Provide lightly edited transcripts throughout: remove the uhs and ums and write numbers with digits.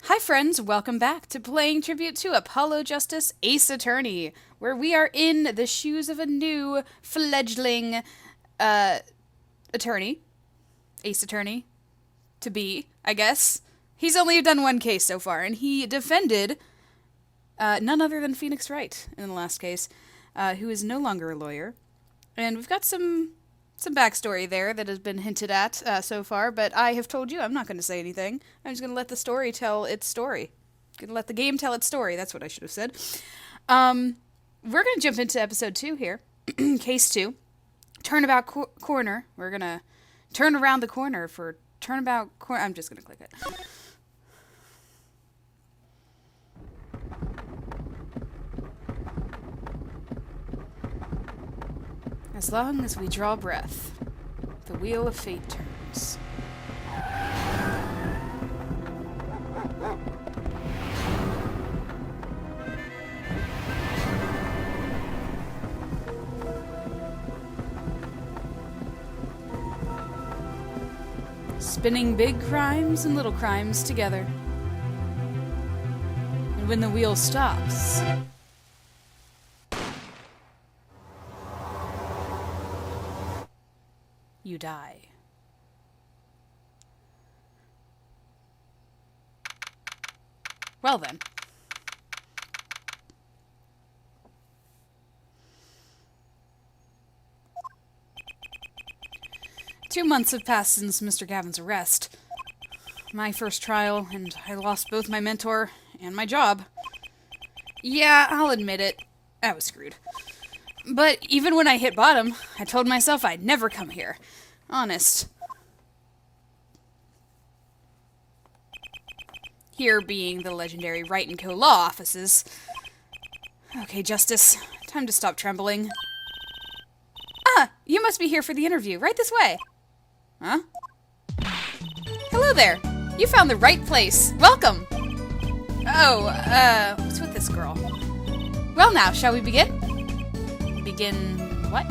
Hi friends, welcome back to Playing Tribute to Apollo Justice Ace Attorney, where we are in the shoes of a new fledgling attorney. Ace Attorney. To be, I guess. He's only done one case so far, and he defended none other than Phoenix Wright in the last case, who is no longer a lawyer. And we've got some backstory there that has been hinted at so far, but I have told you I'm not going to say anything. I'm just going to let the story tell its story. Going to let the game tell its story. That's what I should have said. We're going to jump into episode 2 here. Case 2. Turnabout corner. We're going to turn around the corner for turnabout corner. I'm just going to click it. As long as we draw breath, the wheel of fate turns. Spinning big crimes and little crimes together. And when the wheel stops, you die. Well then. Two months have passed since Mr. Gavin's arrest. My first trial, and I lost both my mentor and my job. Yeah, I'll admit it. I was screwed. But even when I hit bottom, I told myself I'd never come here. Honest. Here being the legendary Wright & Co. law offices. Okay, Justice. Time to stop trembling. Ah! You must be here for the interview. Right this way. Huh? Hello there. You found the right place. Welcome. Oh, what's with this girl? Well now, shall we begin? Begin what?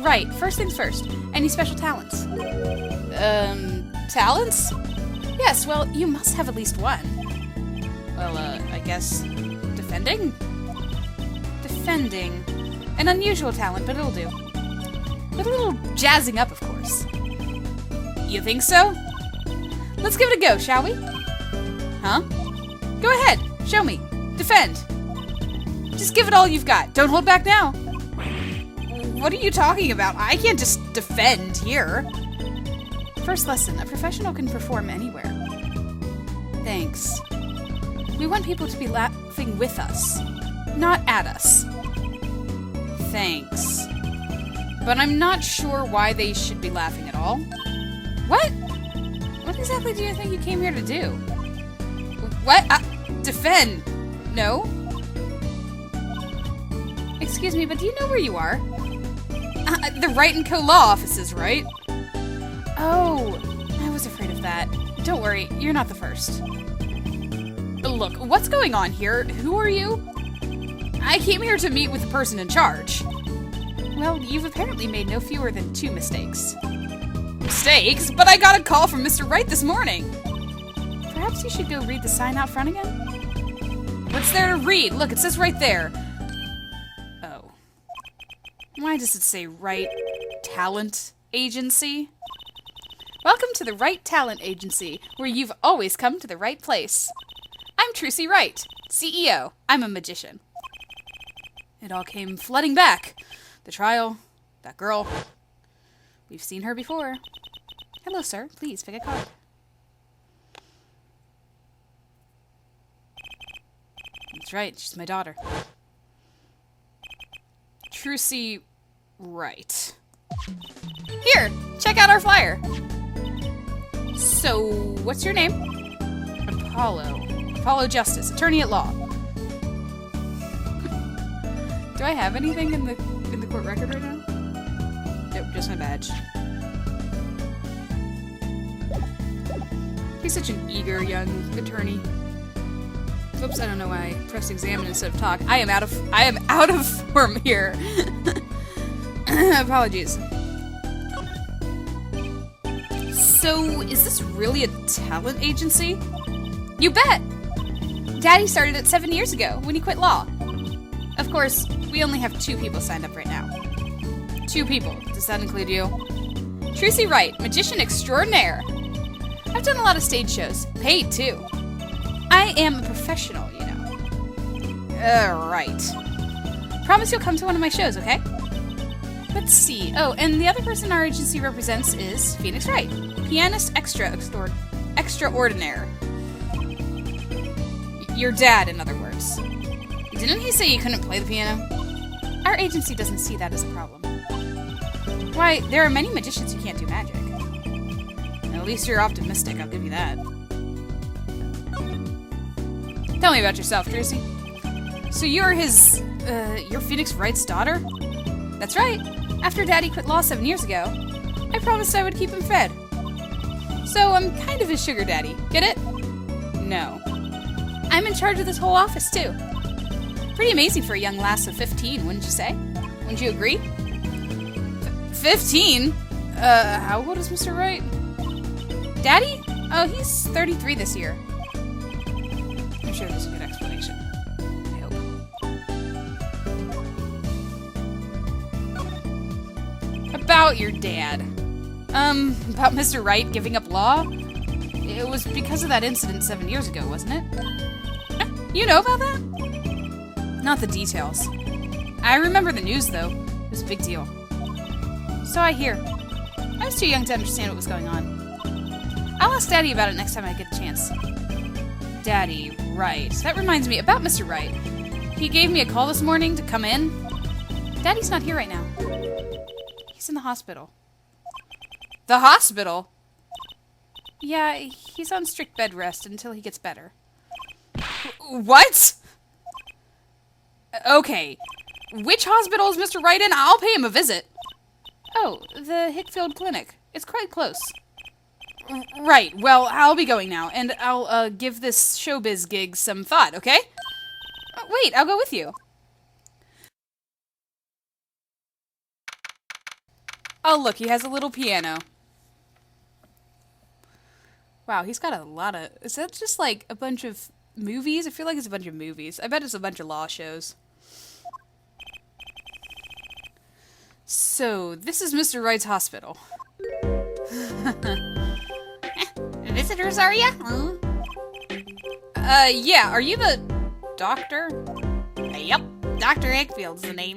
Right, first things first. Any special talents? Talents? Yes, well, you must have at least one. Well, I guess defending? Defending. An unusual talent, but it'll do. With a little jazzing up, of course. You think so? Let's give it a go, shall we? Huh? Go ahead, show me. Defend. Just give it all you've got. Don't hold back now. What are you talking about? I can't just defend here. First lesson, a professional can perform anywhere. Thanks. We want people to be laughing with us, not at us. Thanks. But I'm not sure why they should be laughing at all. What? What exactly do you think you came here to do? What? Defend. No? Excuse me, but do you know where you are? The Wright & Co. law offices, right? Oh, I was afraid of that. Don't worry, you're not the first. Look, what's going on here? Who are you? I came here to meet with the person in charge. Well, you've apparently made no fewer than 2 mistakes. Mistakes? But I got a call from Mr. Wright this morning. Perhaps you should go read the sign out front again? What's there to read? Look, it says right there. Oh. Why does it say Wright Talent Agency? Welcome to the Wright Talent Agency, where you've always come to the right place. I'm Trucy Wright, CEO. I'm a magician. It all came flooding back. The trial, that girl. We've seen her before. Hello, sir. Please, pick a card. That's right, she's my daughter. Trucy Wright. Here, check out our flyer. So, what's your name? Apollo. Apollo Justice, attorney at law. Do I have anything in the court record right now? Nope, just my badge. He's such an eager young attorney. Oops, I don't know why I pressed examine instead of talk. I am out of form here. Apologies. So, is this really a talent agency? You bet! Daddy started it 7 years ago, when he quit law. Of course, we only have 2 people signed up right now. 2 people. Does that include you? Trucy Wright, magician extraordinaire. I've done a lot of stage shows. Paid, too. I am a professional, you know. Right. Promise you'll come to one of my shows, okay? Let's see. Oh, and the other person our agency represents is Phoenix Wright, pianist extraordinaire. Your dad, in other words. Didn't he say you couldn't play the piano? Our agency doesn't see that as a problem. Why, there are many magicians who can't do magic. At least you're optimistic, I'll give you that. Tell me about yourself, Trucy. So you're you're Phoenix Wright's daughter? That's right. After Daddy quit law 7 years ago, I promised I would keep him fed. So I'm kind of his sugar daddy. Get it? No. I'm in charge of this whole office, too. Pretty amazing for a young lass of 15, wouldn't you say? Wouldn't you agree? 15? How old is Mr. Wright? Daddy? Oh, he's 33 this year. I'm sure there's a good explanation. I hope. About your dad. About Mr. Wright giving up law? It was because of that incident 7 years ago, wasn't it? You know about that? Not the details. I remember the news, though. It was a big deal. So I hear. I was too young to understand what was going on. I'll ask Daddy about it next time I get a chance. Daddy, right. That reminds me, about Mr. Wright. He gave me a call this morning to come in. Daddy's not here right now. He's in the hospital. The hospital? Yeah, he's on strict bed rest until he gets better. What? Okay. Which hospital is Mr. Wright in? I'll pay him a visit. Oh, the Hickfield Clinic. It's quite close. Right. Well, I'll be going now, and I'll give this showbiz gig some thought, okay? Wait, I'll go with you. Oh, look, he has a little piano. Wow, he's got a lot of... Is that just like a bunch of movies? I feel like it's a bunch of movies. I bet it's a bunch of law shows. So, this is Mr. Wright's hospital. Visitors, are ya? Yeah, are you the doctor? Yep, Dr. Hickfield's the name.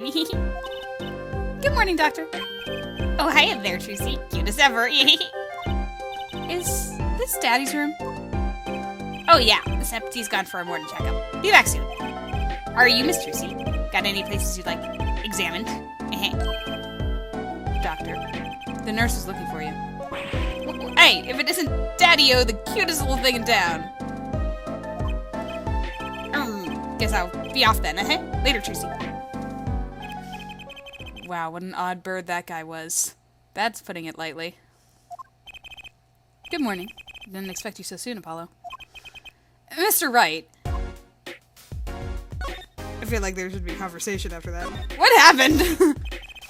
Good morning, doctor. Oh, hi there, Trucy. Cute as ever. Is this Daddy's room? Oh, yeah, except he's gone for a morning checkup. Be back soon. Are you Miss Trucy? Got any places you'd like examined? Doctor, the nurse is looking for you. Hey, if it isn't Daddy-O, the cutest little thing in town. Guess I'll be off then, Later, Trucy. Wow, what an odd bird that guy was. That's putting it lightly. Good morning. Didn't expect you so soon, Apollo. Mr. Wright. I feel like there should be conversation after that. What happened?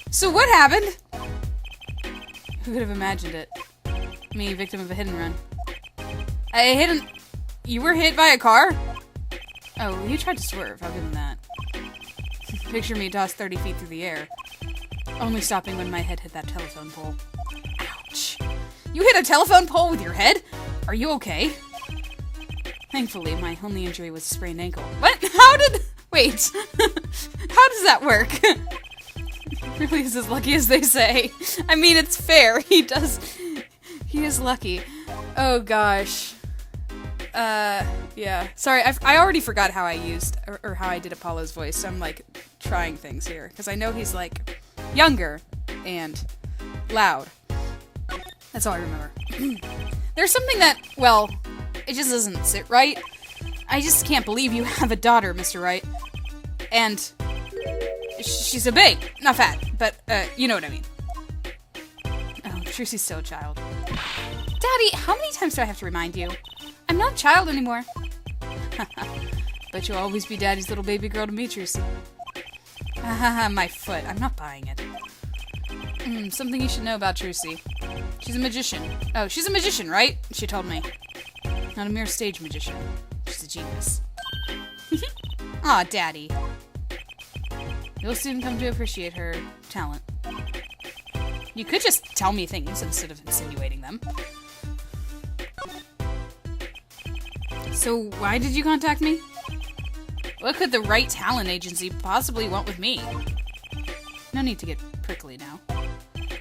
So what happened? Who could have imagined it? Me, victim of a hit and run. You were hit by a car? Oh, you tried to swerve, I'll give him that. Picture me tossed 30 feet through the air. Only stopping when my head hit that telephone pole. Ouch. You hit a telephone pole with your head? Are you okay? Thankfully, my only injury was a sprained ankle. What? Wait. How does that work? Really is as lucky as they say. I mean, it's fair. He is lucky. Oh, gosh. Yeah. Sorry, I already forgot how I used, or how I did Apollo's voice, so I'm, like, trying things here. Because I know he's, like, younger and loud. That's all I remember. There's something that, well, it just doesn't sit right. I just can't believe you have a daughter, Mr. Wright. And she's a big, not fat, but, you know what I mean. Oh, Trucy's still a child. Daddy, how many times do I have to remind you? I'm not a child anymore. But you'll always be Daddy's little baby girl to me, Trucy. My foot. I'm not buying it. Something you should know about Trucy. She's a magician. Oh, she's a magician, right? She told me. not a mere stage magician. She's a genius. Aw, Daddy. You'll soon come to appreciate her talent. You could just tell me things instead of insinuating them. So why did you contact me? What could the Right Talent Agency possibly want with me? No need to get prickly now.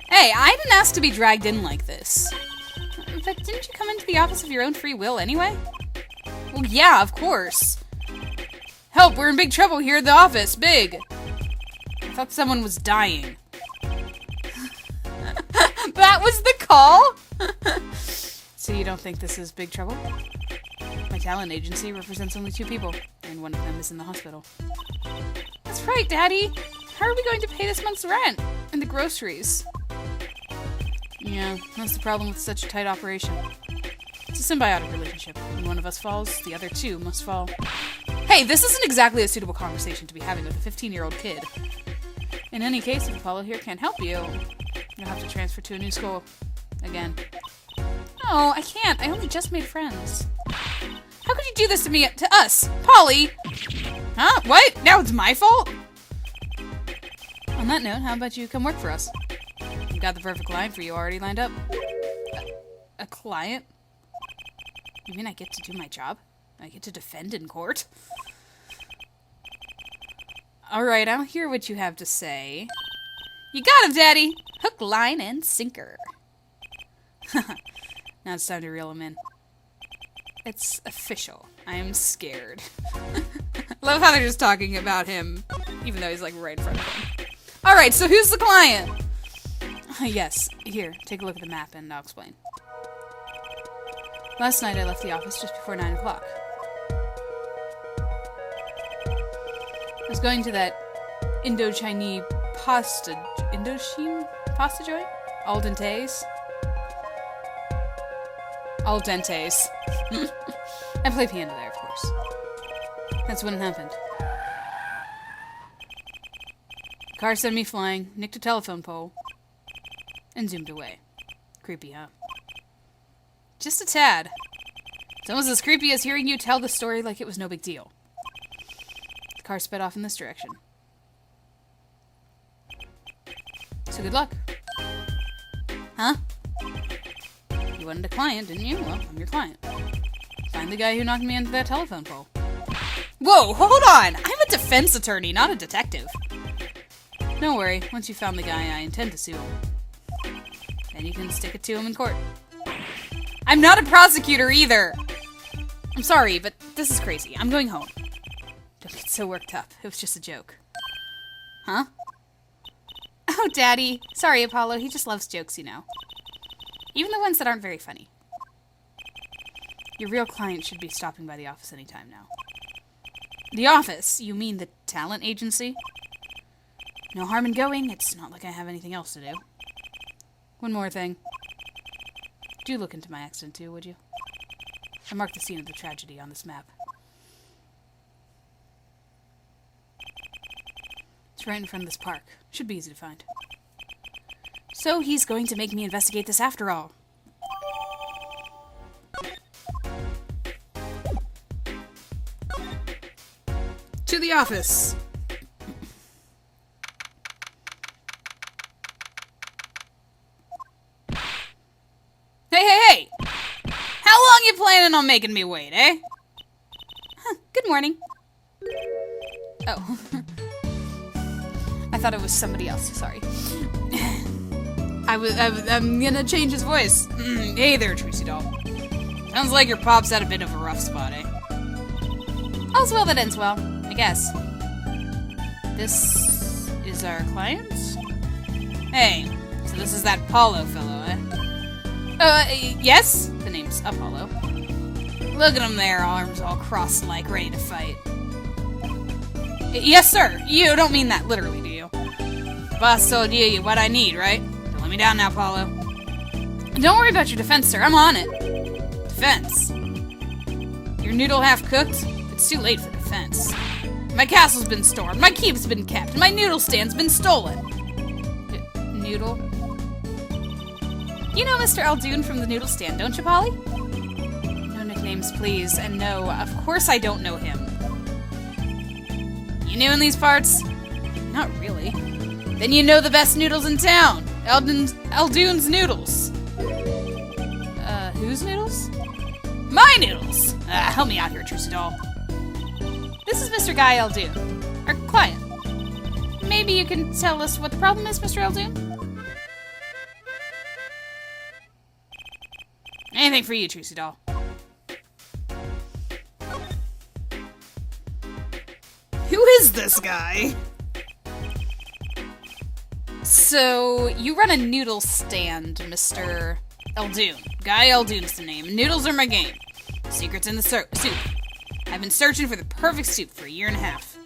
Hey, I didn't ask to be dragged in like this. But didn't you come into the office of your own free will anyway? Well, yeah, of course. Help, we're in big trouble here at the office. Big. I thought someone was dying. That was the call? So you don't think this is big trouble? My talent agency represents only 2 people, and one of them is in the hospital. That's right, Daddy. How are we going to pay this month's rent? And the groceries? Yeah, that's the problem with such a tight operation. It's a symbiotic relationship. When one of us falls, the other 2 must fall. Hey, this isn't exactly a suitable conversation to be having with a 15-year-old kid. In any case, if Apollo here can't help you, you'll have to transfer to a new school. Again. No, I can't. I only just made friends. How could you do this to me? To us? Polly! Huh? What? Now it's my fault? On that note, how about you come work for us? We've got the perfect client for you already lined up. A client? You mean I get to do my job? I get to defend in court? Alright, I'll hear what you have to say. You got him, Daddy! Hook, line, and sinker. Now it's time to reel him in. It's official. I am scared. Love how they're just talking about him, even though he's like right in front of him. Alright, so who's the client? Yes, here, take a look at the map and I'll explain. Last night I left the office just before 9 o'clock. I was going to that Indochinese pasta... Indochine pasta joint? Al dente's? Al dente's. I play piano there, of course. That's when it happened. The car sent me flying, nicked a telephone pole, and zoomed away. Creepy, huh? Just a tad. It's almost as creepy as hearing you tell the story like it was no big deal. The car sped off in this direction. So good luck. Huh? You wanted a client, didn't you? Well, I'm your client. Find the guy who knocked me into that telephone pole. Whoa, hold on! I'm a defense attorney, not a detective. Don't worry, once you found the guy, I intend to sue him. Then you can stick it to him in court. I'm not a prosecutor either! I'm sorry, but this is crazy. I'm going home. Don't get so worked up. It was just a joke. Huh? Oh, Daddy. Sorry, Apollo. He just loves jokes, you know. Even the ones that aren't very funny. Your real client should be stopping by the office anytime now. The office? You mean the talent agency? No harm in going. It's not like I have anything else to do. One more thing. Do look into my accident too, would you? I marked the scene of the tragedy on this map. It's right in front of this park. Should be easy to find. So he's going to make me investigate this after all. To the office! Hey! How long you planning on making me wait, eh? Huh, good morning. Oh. I thought it was somebody else, sorry. I'm gonna change his voice. Hey there, Tracy doll. Sounds like your pop's had a bit of a rough spot, eh? All's well that ends well, I guess. This is our client? Hey, so this is that Apollo fellow, eh? Yes? The name's Apollo. Look at him there, arms all crossed like, ready to fight. Yes, sir. You don't mean that literally, do you? The boss told you what I need, right? Don't let me down now, Apollo. Don't worry about your defense, sir. I'm on it. Defense? Your noodle half cooked? It's too late for defense. My castle's been stormed, my keep's been kept, my noodle stand's been stolen. Noodle? You know Mr. Aldoon from the noodle stand, don't you, Polly? No nickname names, please. And no, of course I don't know him. You new in these parts? Not really. Then you know the best noodles in town. Eldoon's Noodles. Whose noodles? My noodles! Help me out here, Trixie Doll. This is Mr. Guy Eldoon. Our client. Maybe you can tell us what the problem is, Mr. Eldoon? Anything for you, Trixie Doll. Who is this guy? So, you run a noodle stand, Mr. Eldoon. Guy Eldoon's the name. Noodles are my game. Secret's in the soup. I've been searching for the perfect soup for 1.5 years.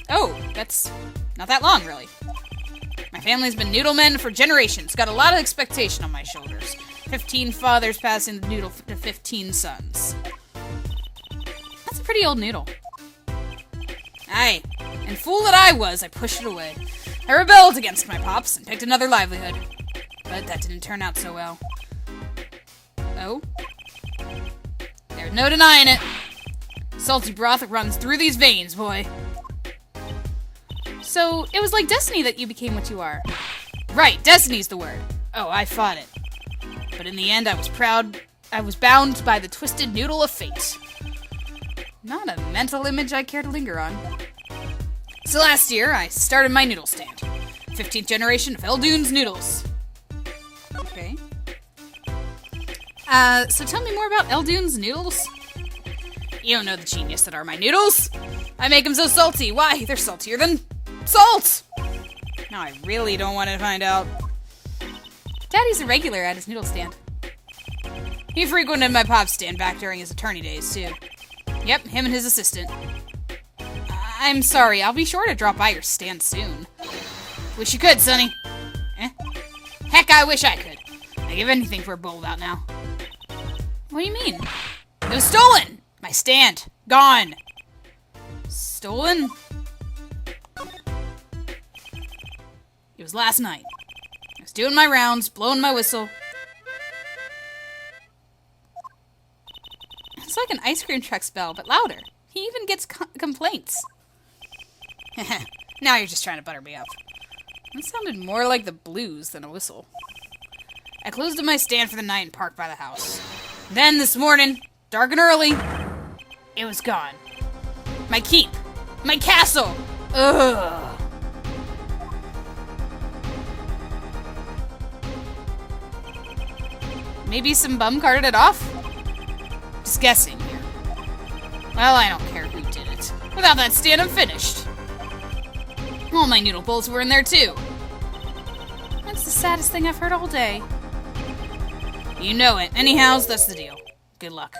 Oh, that's not that long, really. My family's been noodle men for generations. Got a lot of expectation on my shoulders. 15 fathers passing the noodle to 15 sons. That's a pretty old noodle. Aye, and fool that I was, I pushed it away. I rebelled against my pops and picked another livelihood. But that didn't turn out so well. Oh? There's no denying it. Salty broth runs through these veins, boy. So, it was like destiny that you became what you are. Right, destiny's the word. Oh, I fought it. But in the end, I was bound by the twisted noodle of fate. Not a mental image I care to linger on. So last year, I started my noodle stand. 15th generation of Eldoon's Noodles. Okay. So tell me more about Eldoon's Noodles? You don't know the genius that are my noodles. I make them so salty. Why? They're saltier than salt! Now I really don't want to find out. Daddy's a regular at his noodle stand. He frequented my pop's stand back during his attorney days, too. Yep, him and his assistant. I'm sorry, I'll be sure to drop by your stand soon. Wish you could, Sonny. Eh? Heck, I wish I could. I'd give anything for a bowl about now. What do you mean? It was stolen! My stand. Gone. Stolen? It was last night. I was doing my rounds, blowing my whistle. It's like an ice cream truck's bell, but louder. He even gets complaints. Now you're just trying to butter me up. That sounded more like the blues than a whistle. I closed up my stand for the night and parked by the house. Then this morning, dark and early, it was gone. My keep. My castle. Ugh. Maybe some bum carted it off? Just guessing here. Well, I don't care who did it. Without that stand, I'm finished. All my noodle bowls were in there, too. That's the saddest thing I've heard all day. You know it. Anyhows, that's the deal. Good luck.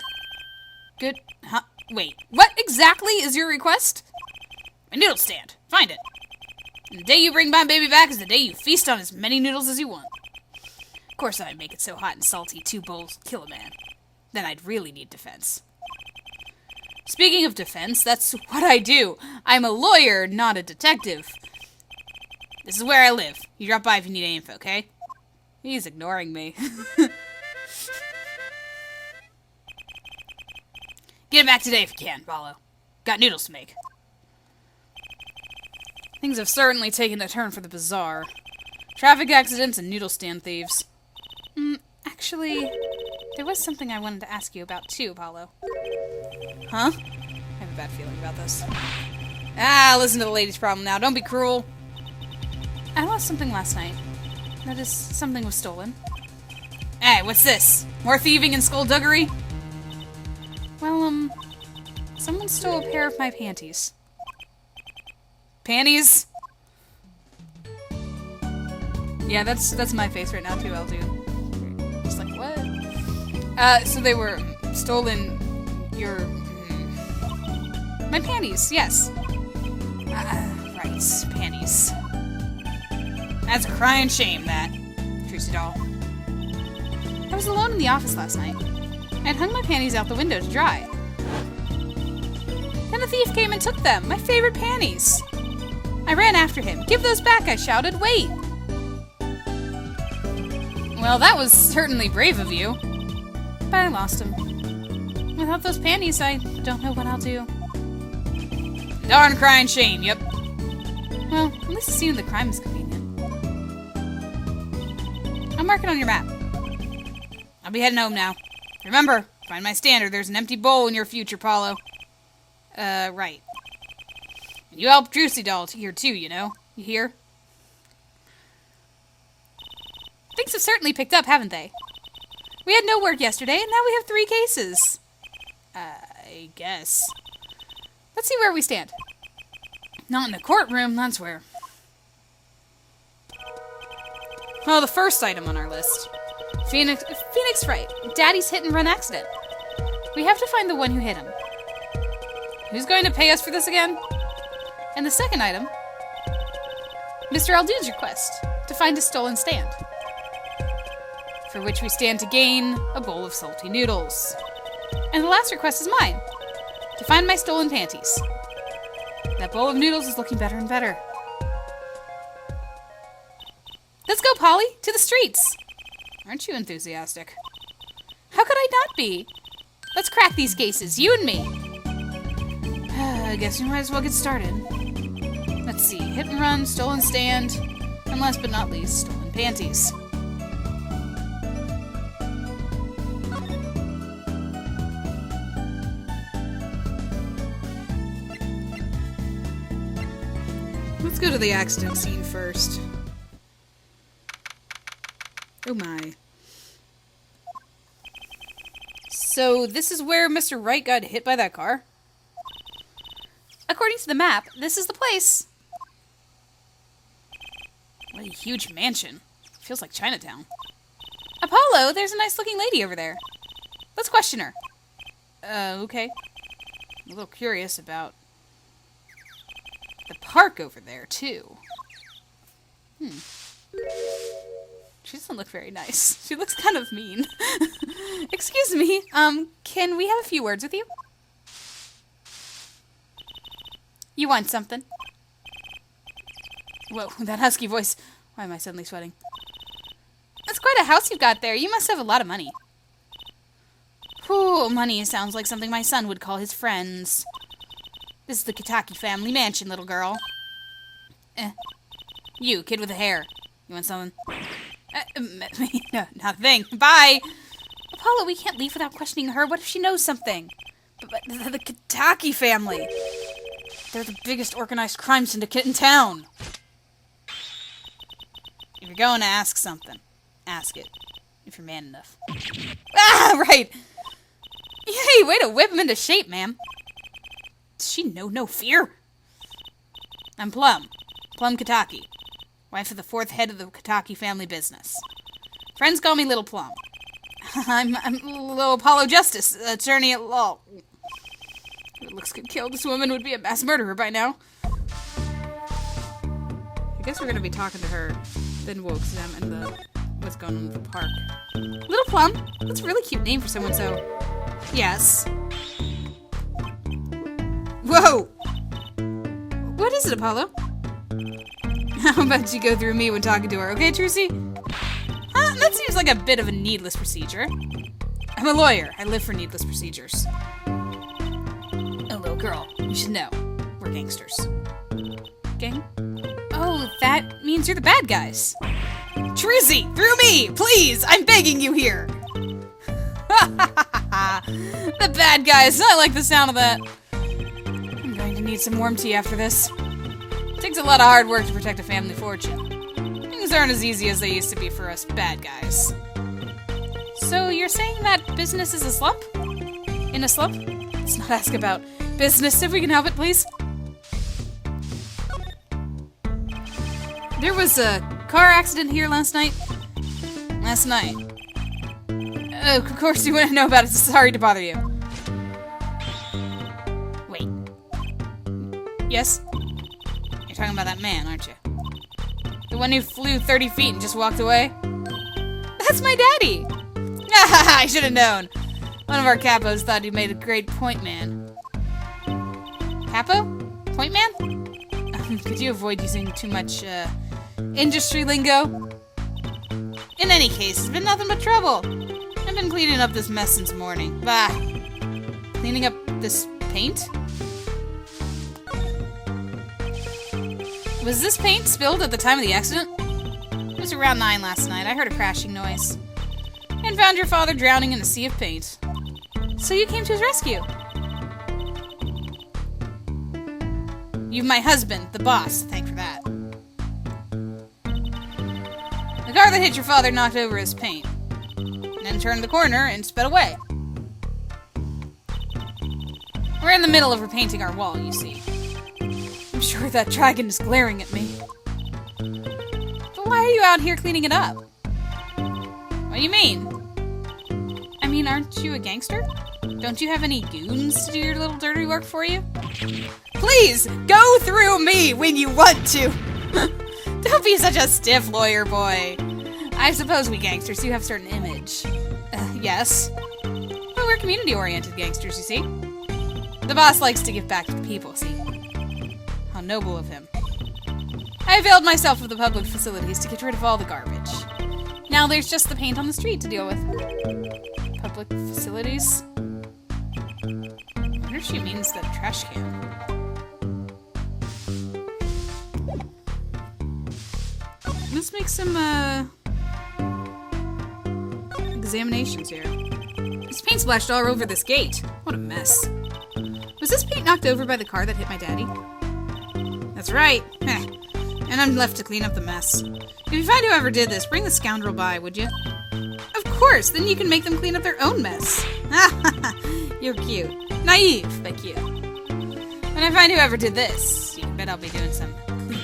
Good... Huh? Wait, what exactly is your request? My noodle stand. Find it. And the day you bring my baby back is the day you feast on as many noodles as you want. Of course I'd make it so hot and salty 2 bowls would kill a man. Then I'd really need defense. Speaking of defense, that's what I do. I'm a lawyer, not a detective. This is where I live. You drop by if you need any info, okay? He's ignoring me. Get it back today if you can, Ballo. Got noodles to make. Things have certainly taken a turn for the bizarre. Traffic accidents and noodle stand thieves. Actually, there was something I wanted to ask you about too, Apollo. Huh? I have a bad feeling about this. Listen to the lady's problem now. Don't be cruel. I lost something last night. That is, something was stolen. Hey, what's this? More thieving and skullduggery? Well, someone stole a pair of my panties. Panties? Yeah, that's my face right now too, Eldoon. Just like, what? So they were stolen your... my panties, yes. Right, panties. That's a crying shame, that. Trixie Doll. I was alone in the office last night. I'd hung my panties out the window to dry. Then a thief came and took them, my favorite panties. I ran after him. Give those back, I shouted. Wait! Well, that was certainly brave of you. But I lost him. Without those panties, I don't know what I'll do. Darn crying shame, yep. Well, at least the scene of the crime is convenient. I'll mark it on your map. I'll be heading home now. Remember, find my standard. There's an empty bowl in your future, Paulo. Right. And you helped Juicy Doll here too, you know? You hear? Things have certainly picked up, haven't they? We had no work yesterday, and now we have 3 cases. I guess. Let's see where we stand. Not in the courtroom, that's where. Oh, the first item on our list. Phoenix Wright. Daddy's hit-and-run accident. We have to find the one who hit him. Who's going to pay us for this again? And the second item, Mr. Aldune's request to find a stolen stand, for which we stand to gain a bowl of salty noodles. And the last request is mine, to find my stolen panties. That bowl of noodles is looking better and better. Let's go, Polly, to the streets. Aren't you enthusiastic? How could I not be? Let's crack these cases, you and me. I guess we might as well get started. Let's see, hit and run, stolen stand, and last but not least, stolen panties. Let's go to the accident scene first. Oh my. So this is where Mr. Wright got hit by that car? According to the map, this is the place. What a huge mansion. Feels like Chinatown. Apollo, there's a nice looking lady over there. Let's question her. Okay. I'm a little curious about the park over there, too. She doesn't look very nice. She looks kind of mean. Excuse me, can we have a few words with you? You want something? Whoa, that husky voice. Why am I suddenly sweating? That's quite a house you've got there. You must have a lot of money. Whew, money sounds like something my son would call his friends. This is the Kitaki family mansion, little girl. You, kid with the hair. You want something? No, nothing. Bye! Apollo, we can't leave without questioning her. What if she knows something? But the Kitaki family. They're the biggest organized crime syndicate in town. If you're going to ask something, ask it. If you're man enough. Ah, right! Yay, way to whip him into shape, ma'am. Does she know no fear? I'm Plum. Plum Kitaki. Wife of the 4th head of the Kitaki family business. Friends call me Little Plum. I'm Little Apollo Justice, attorney at law. If looks could kill, this woman would be a mass murderer by now. I guess we're gonna be talking to her, then we'll examine what's going on with the park. Little Plum? That's a really cute name for someone so... Yes. Whoa! What is it, Apollo? How about you go through me when talking to her, okay, Trucy? That seems like a bit of a needless procedure. I'm a lawyer. I live for needless procedures. Oh, little girl, you should know. We're gangsters. Gang? Oh, that means you're the bad guys. Trucy, through me! Please! I'm begging you here! The bad guys! I like the sound of that. I'm going to need some warm tea after this. Takes a lot of hard work to protect a family fortune. Things aren't as easy as they used to be for us bad guys. So you're saying that business is a slump? In a slump? Let's not ask about business if we can help it, please. There was a car accident here last night. Last night. Oh, of course you wouldn't know about it, so sorry to bother you. Wait. Yes? You're talking about that man, aren't you? The one who flew 30 feet and just walked away? That's my daddy! I should have known. One of our capos thought he made a great point man. Capo? Point man? Could you avoid using too much, industry lingo? In any case, it's been nothing but trouble. I've been cleaning up this mess since morning. Bah! cleaning up this paint? Was this paint spilled at the time of the accident? It was around 9 last night. I heard a crashing noise. And found your father drowning in a sea of paint. So you came to his rescue. You've my husband, the boss, to thank for that. The car that hit your father knocked over his paint. And then turned the corner and sped away. We're in the middle of repainting our wall, you see. I'm sure that dragon is glaring at me. But why are you out here cleaning it up? What do you mean? I mean, aren't you a gangster? Don't you have any goons to do your little dirty work for you? Please, go through me when you want to! Don't be such a stiff lawyer boy. I suppose we gangsters do have a certain image. Yes. But we're community-oriented gangsters, you see. The boss likes to give back to the people, see. How noble of him. I availed myself of the public facilities to get rid of all the garbage. Now there's just the paint on the street to deal with. Public facilities? I wonder if she means the trash can. Let's make some, examinations here. This paint splashed all over this gate. What a mess. Was this paint knocked over by the car that hit my daddy? That's right. And I'm left to clean up the mess. If you find whoever did this, bring the scoundrel by, would you? Of course, then you can make them clean up their own mess. You're cute. Naive, but cute. When I find whoever did this, you can bet I'll be doing some cleaning.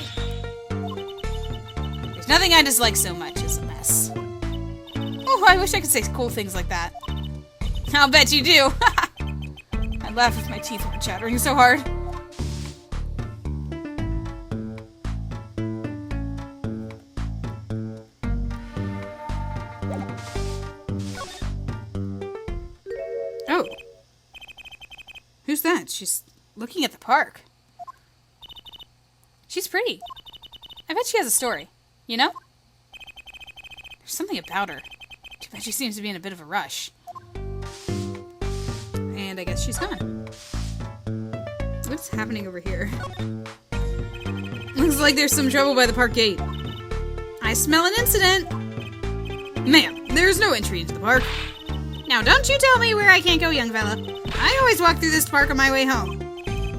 There's nothing I dislike so much as a mess. Oh, I wish I could say cool things like that. I'll bet you do. I laugh if my teeth weren't chattering so hard. Oh. Who's that? She's looking at the park. She's pretty. I bet she has a story. You know? There's something about her. Too bad she seems to be in a bit of a rush. And I guess she's gone. What's happening over here? Looks like there's some trouble by the park gate. I smell an incident. Ma'am, there's no entry into the park. Now don't you tell me where I can't go, young fella. I always walk through this park on my way home.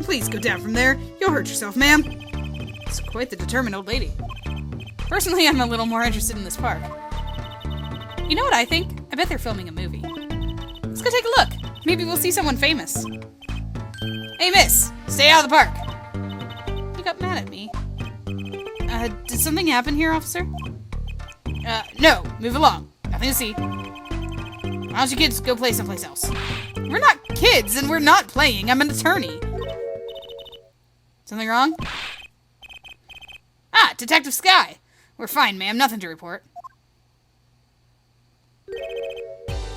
Please go down from there. You'll hurt yourself, ma'am. It's quite the determined old lady. Personally, I'm a little more interested in this park. You know what I think? I bet they're filming a movie. Let's go take a look. Maybe we'll see someone famous. Hey, miss! Stay out of the park! You got mad at me. Did something happen here, officer? No. Move along. Nothing to see. Why don't you kids go play someplace else? We're not kids, and we're not playing. I'm an attorney. Something wrong? Ah, Detective Sky. We're fine, ma'am. Nothing to report.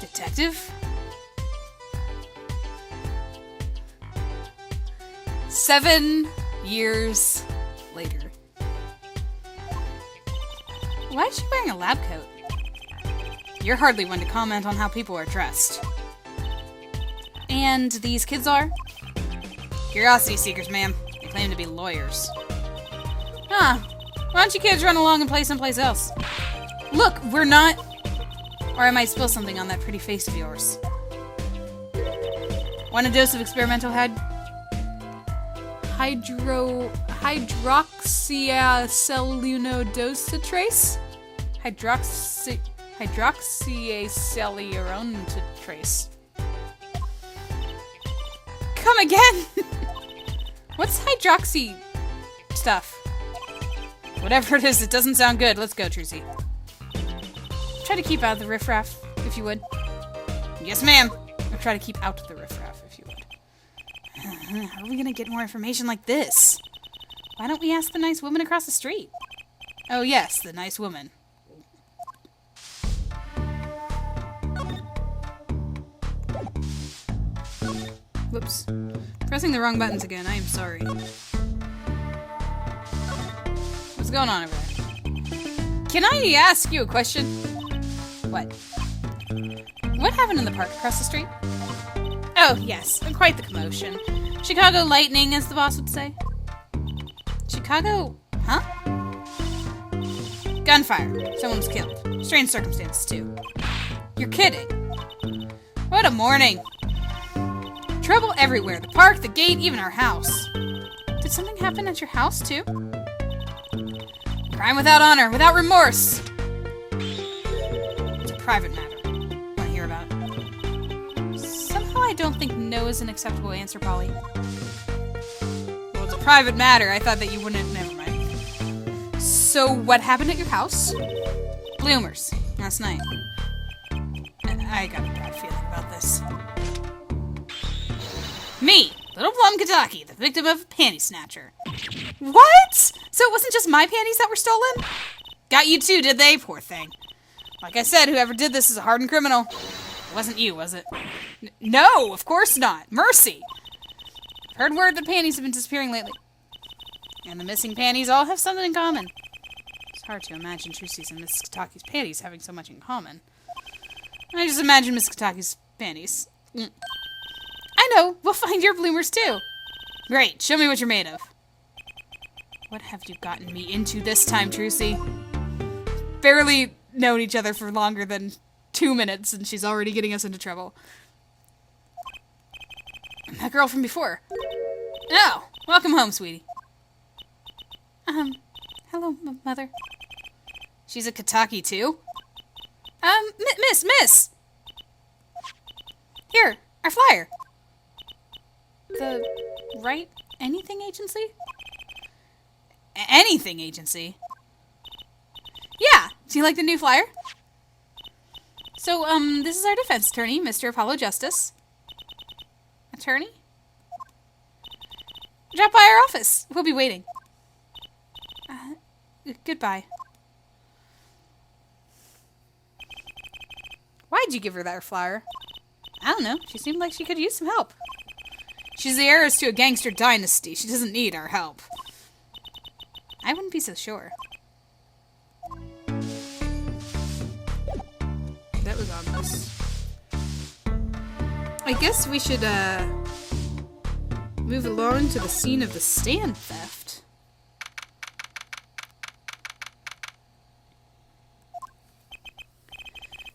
Detective? 7 years later. Why is she wearing a lab coat? You're hardly one to comment on how people are dressed. And these kids are? Curiosity seekers, ma'am. They claim to be lawyers. Huh. Why don't you kids run along and play someplace else? Look, we're not... Or I might spill something on that pretty face of yours. Want a dose of experimental hydroxyacellulodose? Hydroxyacellulodose. Come again! What's hydroxy stuff? Whatever it is, it doesn't sound good. Let's go, Trucy. Try to keep out of the riffraff, if you would. Yes, ma'am. Or try to keep out of the riffraff, if you would. How are we gonna get more information like this? Why don't we ask the nice woman across the street? Oh yes, the nice woman. Whoops. Pressing the wrong buttons again, I am sorry. What's going on over there? Can I ask you a question? What? What happened in the park across the street? Oh, yes, quite the commotion. Chicago lightning, as the boss would say. Chicago... huh? Gunfire. Someone was killed. Strange circumstances, too. You're kidding. What a morning. Trouble everywhere. The park, the gate, even our house. Did something happen at your house, too? Crime without honor, without remorse. It's a private matter. Want to hear about it? Somehow I don't think no is an acceptable answer, Polly. Well, it's a private matter. I thought that you wouldn't... Never mind. So, what happened at your house? Bloomers. Last night. I got a bad feeling about this. Me! Little Plum Kataki, the victim of a panty snatcher. What? So it wasn't just my panties that were stolen? Got you too, did they? Poor thing. Like I said, whoever did this is a hardened criminal. It wasn't you, was it? No, of course not. Mercy. I've heard word that panties have been disappearing lately. And the missing panties all have something in common. It's hard to imagine Trucy's and Miss Kataki's panties having so much in common. I just imagine Miss Kataki's panties. I know. We'll find your bloomers, too. Great. Show me what you're made of. What have you gotten me into this time, Trucy? Barely known each other for longer than 2 minutes, and she's already getting us into trouble. That girl from before. Oh, welcome home, sweetie. Hello, Mother. She's a Kataki, too? Miss! Here, our flyer. The Right Anything Agency? Anything Agency? Yeah! Do you like the new flyer? So, this is our defense attorney, Mr. Apollo Justice. Attorney? Drop by our office. We'll be waiting. Goodbye. Why'd you give her that flyer? I don't know. She seemed like she could use some help. She's the heiress to a gangster dynasty. She doesn't need our help. I wouldn't be so sure. That was ominous. I guess we should, move along to the scene of the stand theft.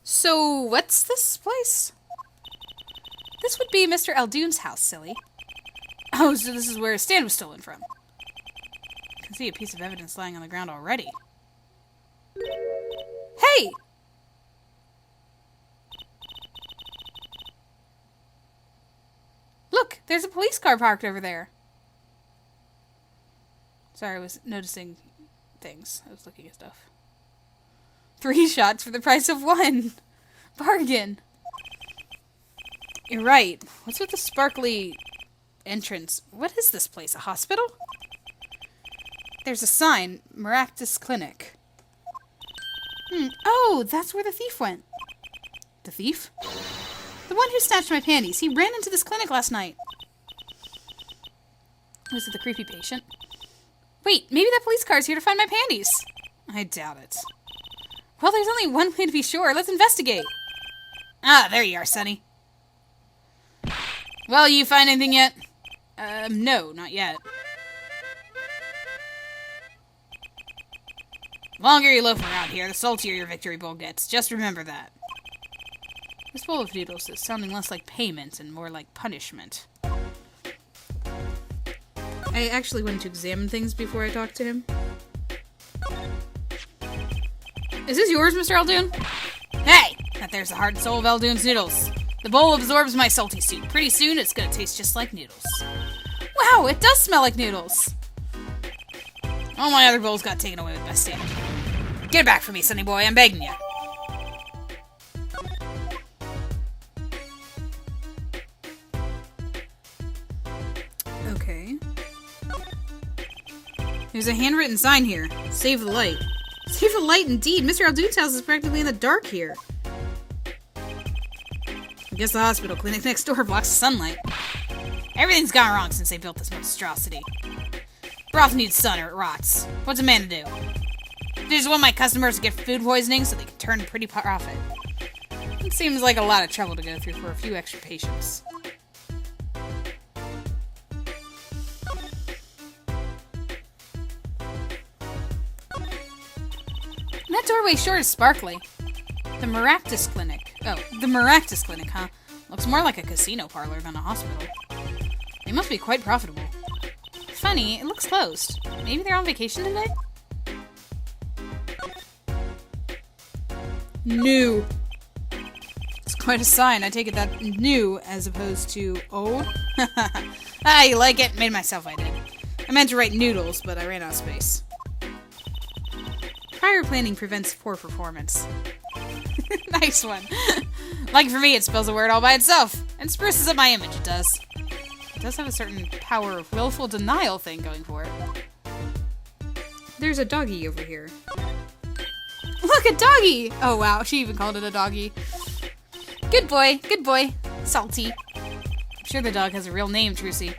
So, what's this place? This would be Mr. Eldoon's house, silly. Oh, so this is where his stand was stolen from. I can see a piece of evidence lying on the ground already. Hey! Look, there's a police car parked over there. Sorry, I was noticing things. I was looking at stuff. 3 shots for the price of 1. Bargain. You're right. What's with the sparkly entrance? What is this place? A hospital? There's a sign. Maractus Clinic. Oh, that's where the thief went. The thief? The one who snatched my panties. He ran into this clinic last night. Was it the creepy patient? Wait, maybe that police car is here to find my panties. I doubt it. Well, there's only one way to be sure. Let's investigate. Ah, there you are, Sonny. Well, you find anything yet? No, not yet. The longer you loaf around here, the saltier your victory bowl gets. Just remember that. This bowl of noodles is sounding less like payment and more like punishment. I actually wanted to examine things before I talked to him. Is this yours, Mr. Eldoon? Hey! That there's the heart and soul of Eldoon's noodles. The bowl absorbs my salty soup. Pretty soon, it's gonna taste just like noodles. Wow, it does smell like noodles! All my other bowls got taken away with my stand. Get it back from me, Sonny boy, I'm begging you. Okay. There's a handwritten sign here. Save the light. Save the light indeed! Mr. Eldoon's house is practically in the dark here. I guess the hospital clinic next door blocks the sunlight. Everything's gone wrong since they built this monstrosity. Broth needs sun or it rots. What's a man to do? They just want my customers to get food poisoning so they can turn a pretty profit. It seems like a lot of trouble to go through for a few extra patients. That doorway sure is sparkly. The Maractus Clinic. Oh, the Maractus Clinic, huh? Looks more like a casino parlor than a hospital. They must be quite profitable. Funny, it looks closed. Maybe they're on vacation today? New. It's quite a sign. I take it that new as opposed to old. Ah, you like it? Made myself, I did. I meant to write noodles, but I ran out of space. Prior planning prevents poor performance. Nice one. Like for me, it spells a word all by itself, and spruces up my image, it does. It does have a certain power of willful denial thing going for it. There's a doggy over here. Look, a doggy! Oh wow, she even called it a doggy. Good boy, Salty. I'm sure the dog has a real name, Trucy.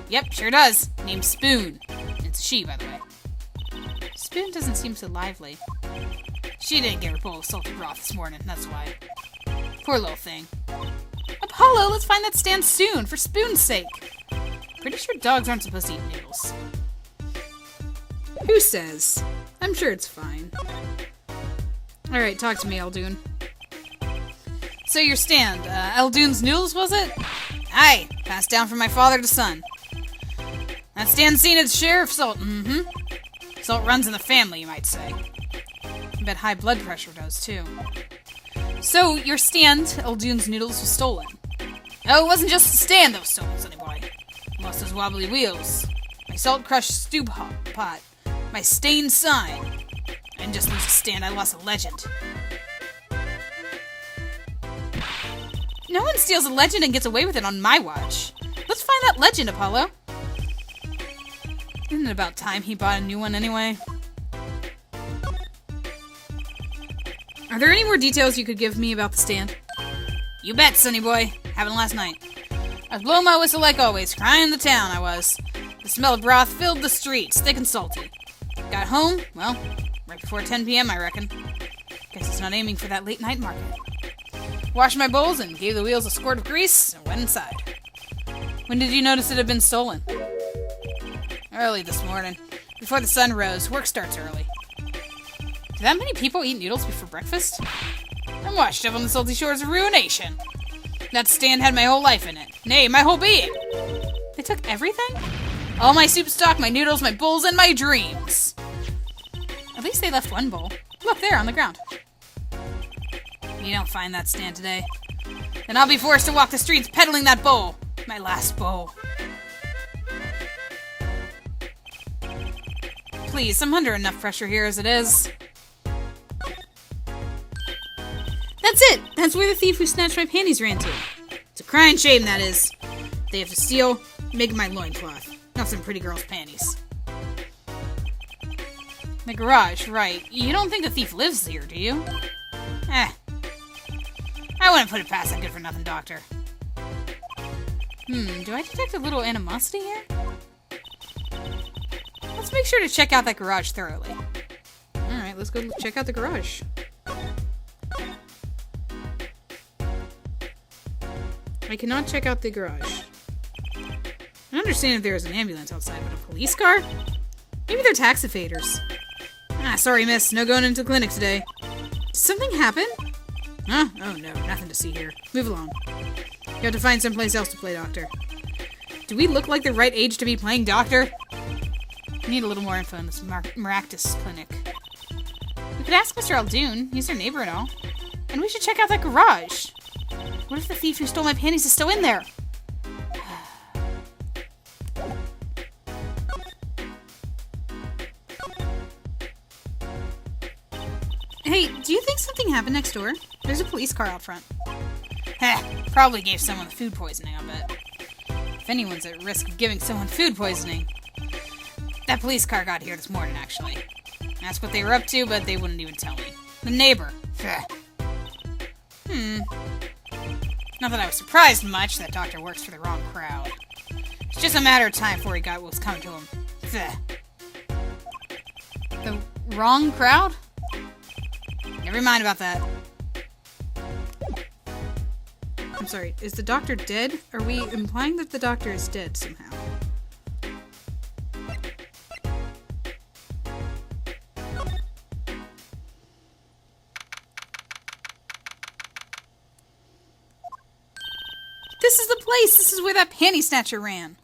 Yep, sure does. Named Spoon. It's a she, by the way. Spoon doesn't seem so lively. She didn't get her bowl of salted broth this morning, that's why. Poor little thing. Apollo, let's find that stand soon, for Spoon's sake. Pretty sure dogs aren't supposed to eat noodles. Who says? I'm sure it's fine. Alright, talk to me, Eldoon. So your stand, Eldoon's Noodles, was it? Aye, passed down from my father to son. That stand's seen its share of salt, Salt runs in the family, you might say. I bet high blood pressure does, too. So, your stand, Eldoon's Noodles, was stolen. Oh, it wasn't just the stand that was stolen, sonny boy. I lost those wobbly wheels, my salt-crushed stew pot, my stained sign. I didn't just lose a stand, I lost a legend. No one steals a legend and gets away with it on my watch. Let's find that legend, Apollo. Isn't it about time he bought a new one anyway? Are there any more details you could give me about the stand? You bet, sonny boy. Happened last night. I was blowing my whistle like always, crying the town I was. The smell of broth filled the streets, thick and salty. Got home, well, right before 10 p.m. I reckon. Guess it's not aiming for that late night market. Washed my bowls and gave the wheels a squirt of grease and went inside. When did you notice it had been stolen? Early this morning. Before the sun rose. Work starts early. Do that many people eat noodles before breakfast? I'm washed up on the salty shores of ruination. That stand had my whole life in it. Nay, my whole being. They took everything? All my soup stock, my noodles, my bowls, and my dreams. At least they left one bowl. Look, there, on the ground. You don't find that stand today. Then I'll be forced to walk the streets peddling that bowl. My last bowl. Please, I'm under enough pressure here as it is. That's it! That's where the thief who snatched my panties ran to. It's a crying shame, that is. They have to steal, make my loincloth. Not some pretty girl's panties. The garage, right. You don't think the thief lives here, do you? I wouldn't put it past that good-for-nothing doctor. Do I detect a little animosity here? Let's make sure to check out that garage thoroughly. Alright, let's go check out the garage. I cannot check out the garage. I understand if there is an ambulance outside, but a police car? Maybe they're tax evaders. Sorry miss, no going into the clinic today. Did something happen? Huh? Oh no, nothing to see here. Move along. You have to find someplace else to play doctor. Do we look like the right age to be playing doctor? I need a little more info on this Maractus Clinic. We could ask Mr. Eldoon. He's our neighbor and all. And we should check out that garage. What if the thief who stole my panties is still in there? Hey, do you think something happened next door? There's a police car out front. Probably gave someone food poisoning, I bet. If anyone's at risk of giving someone food poisoning. That police car got here this morning, actually. Asked what they were up to, but they wouldn't even tell me. The neighbor. Not that I was surprised much. That doctor works for the wrong crowd. It's just a matter of time before he got what was coming to him. The wrong crowd? Never mind about that. I'm sorry, is the doctor dead? Are we implying that the doctor is dead somehow? place! This is where that panty snatcher ran.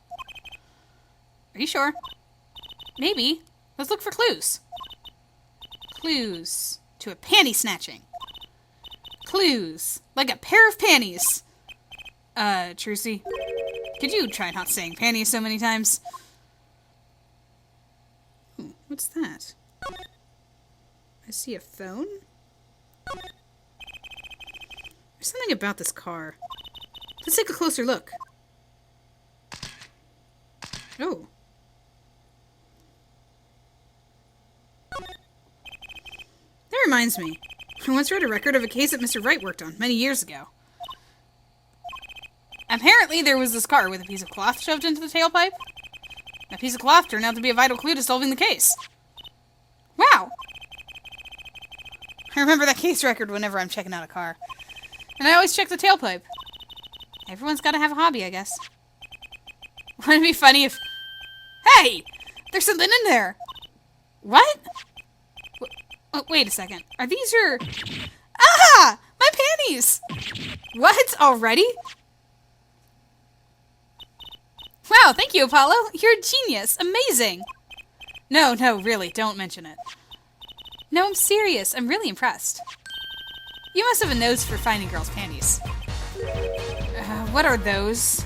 Are you sure? Maybe. Let's look for clues. Clues to a panty snatching. Clues. Like a pair of panties. Trucy, could you try not saying panties so many times? Ooh, what's that? I see a phone? There's something about this car. Let's take a closer look. Oh. That reminds me. I once read a record of a case that Mr. Wright worked on many years ago. Apparently, there was this car with a piece of cloth shoved into the tailpipe. That piece of cloth turned out to be a vital clue to solving the case. Wow! I remember that case record whenever I'm checking out a car. And I always check the tailpipe. Everyone's got to have a hobby, I guess. Wouldn't it be funny if... Hey! There's something in there! What? Wait a second. Are these your... Ah! My panties! What? Already? Wow, thank you, Apollo. You're a genius. Amazing. No, really, don't mention it. No, I'm serious. I'm really impressed. You must have a nose for finding girls' panties. What are those?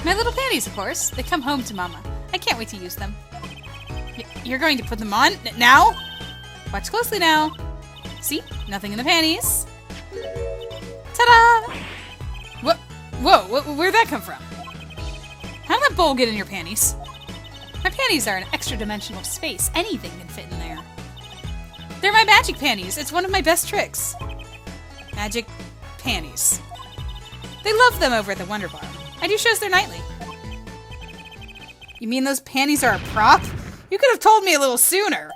My little panties, of course. They come home to Mama. I can't wait to use them. You're going to put them on? Now? Watch closely now. See? Nothing in the panties. Ta-da! Whoa, where'd that come from? How did that bowl get in your panties? My panties are an extra-dimensional space. Anything can fit in there. They're my magic panties. It's one of my best tricks. Magic panties. They love them over at the Wonder Bar. I do shows there nightly. You mean those panties are a prop? You could have told me a little sooner.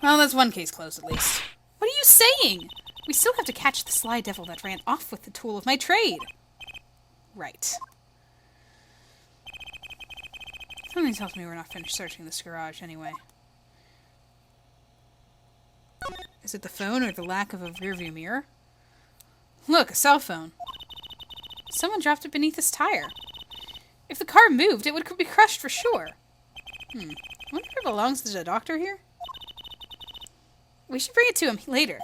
Well, that's one case closed at least. What are you saying? We still have to catch the sly devil that ran off with the tool of my trade. Right. Something tells me we're not finished searching this garage anyway. Is it the phone or the lack of a rearview mirror? Look, a cell phone. Someone dropped it beneath his tire. If the car moved, it would be crushed for sure. I wonder if it belongs to the doctor here? We should bring it to him later.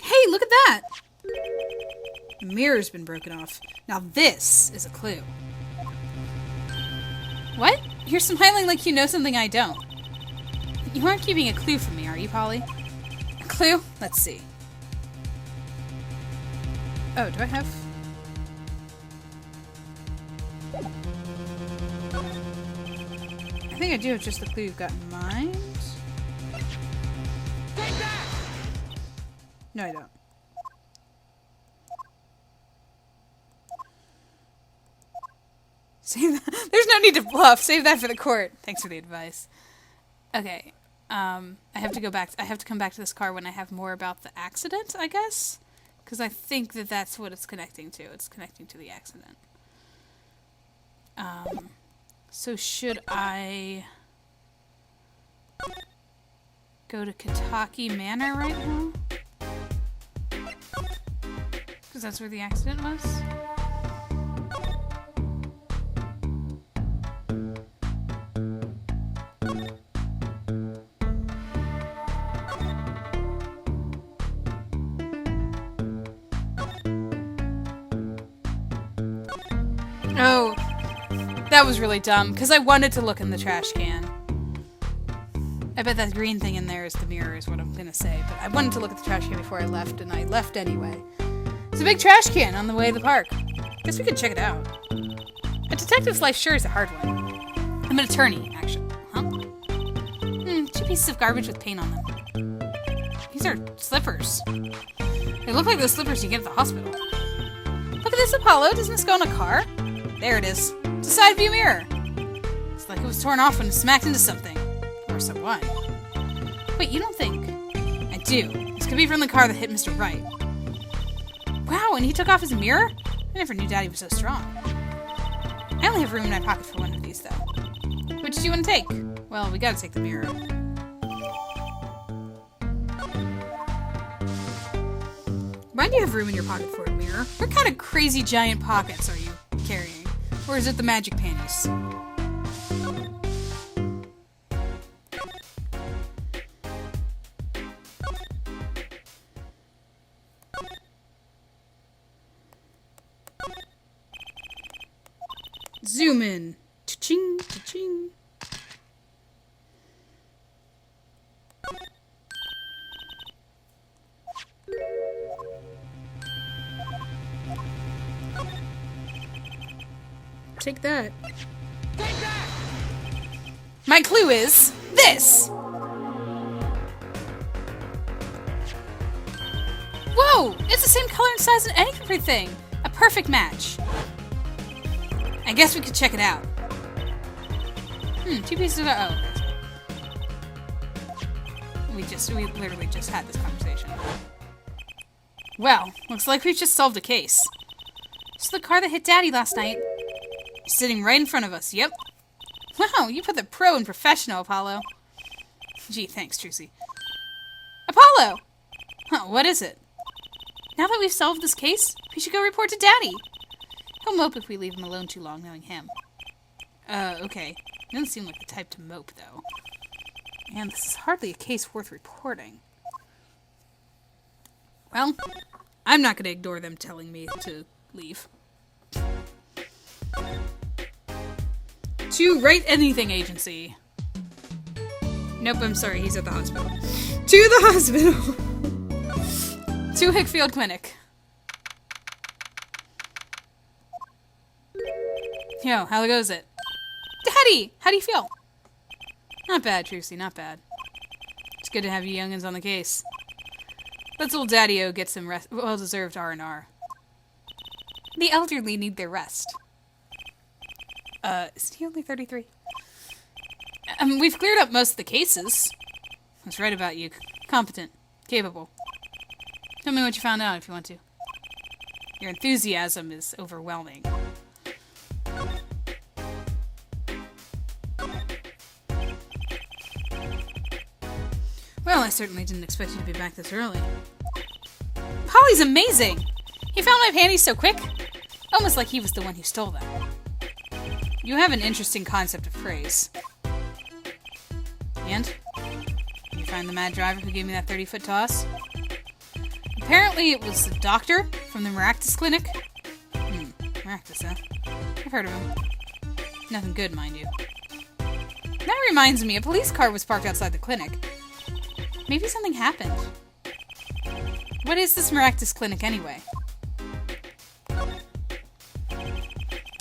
Hey, look at that! The mirror's been broken off. Now this is a clue. What? You're smiling like you know something I don't. You aren't keeping a clue from me, are you, Polly? A clue? Let's see. Oh, do I have... I think I do have just the clue you've got in mind. No, I don't. Save that. There's no need to bluff. Save that for the court. Thanks for the advice. Okay. I have to go back. I have to come back to this car when I have more about the accident, I guess. Because I think that that's what it's connecting to. It's connecting to the accident. So should I go to Kataki Manor right now? Because that's where the accident was? Oh, that was really dumb, because I wanted to look in the trash can. I bet that green thing in there is the mirror, is what I'm gonna say, but I wanted to look at the trash can before I left, and I left anyway. It's a big trash can on the way to the park. Guess we could check it out. A detective's life sure is a hard one. I'm an attorney, actually. Huh? 2 pieces of garbage with paint on them. These are slippers. They look like those slippers you get at the hospital. Look at this, Apollo. Doesn't this go in a car? There it is. It's a side view mirror. It's like it was torn off when it smacked into something. Or someone. Wait, you don't think? I do. This could be from the car that hit Mr. Wright. Wow, and he took off his mirror? I never knew Daddy was so strong. I only have room in my pocket for one of these, though. Which do you want to take? Well, we gotta take the mirror. Why do you have room in your pocket for a mirror? What kind of crazy giant pockets are you carrying? Or is it the magic panties? Zoom in. Cha-ching, cha-ching. Take that. Take that! My clue is this! Whoa! It's the same color and size and everything! A perfect match. I guess we could check it out. 2 pieces of... Oh. We literally just had this conversation. Well, looks like we've just solved a case. It's the car that hit Daddy last night. Sitting right in front of us, yep. Wow, you put the pro in professional, Apollo. Gee, thanks, Trucy. Apollo! Huh, what is it? Now that we've solved this case, we should go report to Daddy. He'll mope if we leave him alone too long, knowing him. Okay. He doesn't seem like the type to mope, though. And this is hardly a case worth reporting. Well, I'm not going to ignore them telling me to leave. To Write Anything Agency. Nope, I'm sorry, he's at the hospital. To the hospital! To Hickfield Clinic. Yo, how goes it? Daddy! How do you feel? Not bad, Trucy, not bad. It's good to have you youngins on the case. Let's old Daddy-O get some well-deserved R&R. The elderly need their rest. Is he only 33? We've cleared up most of the cases. That's right about you. Competent. Capable. Tell me what you found out if you want to. Your enthusiasm is overwhelming. Well, I certainly didn't expect you to be back this early. Polly's amazing! He found my panties so quick. Almost like he was the one who stole them. You have an interesting concept of praise. And? Did you find the mad driver who gave me that 30-foot toss? Apparently it was the doctor from the Maractus Clinic. Maractus, huh? I've heard of him. Nothing good, mind you. That reminds me, a police car was parked outside the clinic. Maybe something happened. What is this Maractus Clinic, anyway?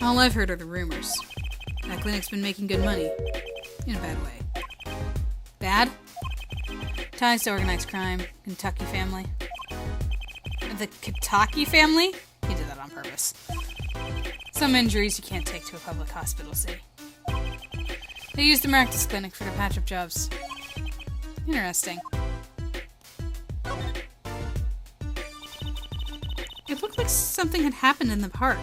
All I've heard are the rumors. That clinic's been making good money. In a bad way. Bad? Ties to organized crime. Kentucky family. The Kentucky family? He did that on purpose. Some injuries you can't take to a public hospital, see. They used the Maractus Clinic for their patch-up jobs. Interesting. It looked like something had happened in the park.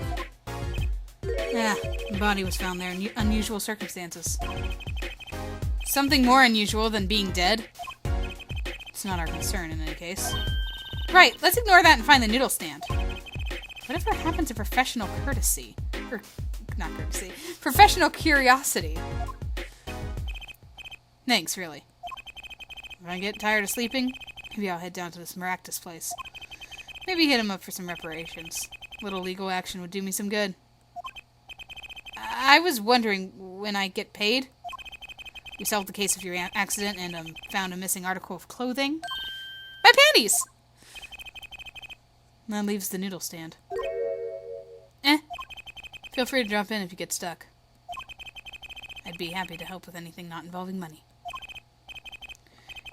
Yeah, the body was found there in unusual circumstances. Something more unusual than being dead. It's not our concern in any case. Right, let's ignore that and find the noodle stand. Whatever happened to professional courtesy? Or, not courtesy. Professional curiosity. Thanks, really. If I get tired of sleeping, maybe I'll head down to this Maractus place. Maybe hit him up for some reparations. A little legal action would do me some good. I was wondering, when I get paid? We solved the case of your accident and found a missing article of clothing. My panties! That leaves the noodle stand. Feel free to drop in if you get stuck. I'd be happy to help with anything not involving money.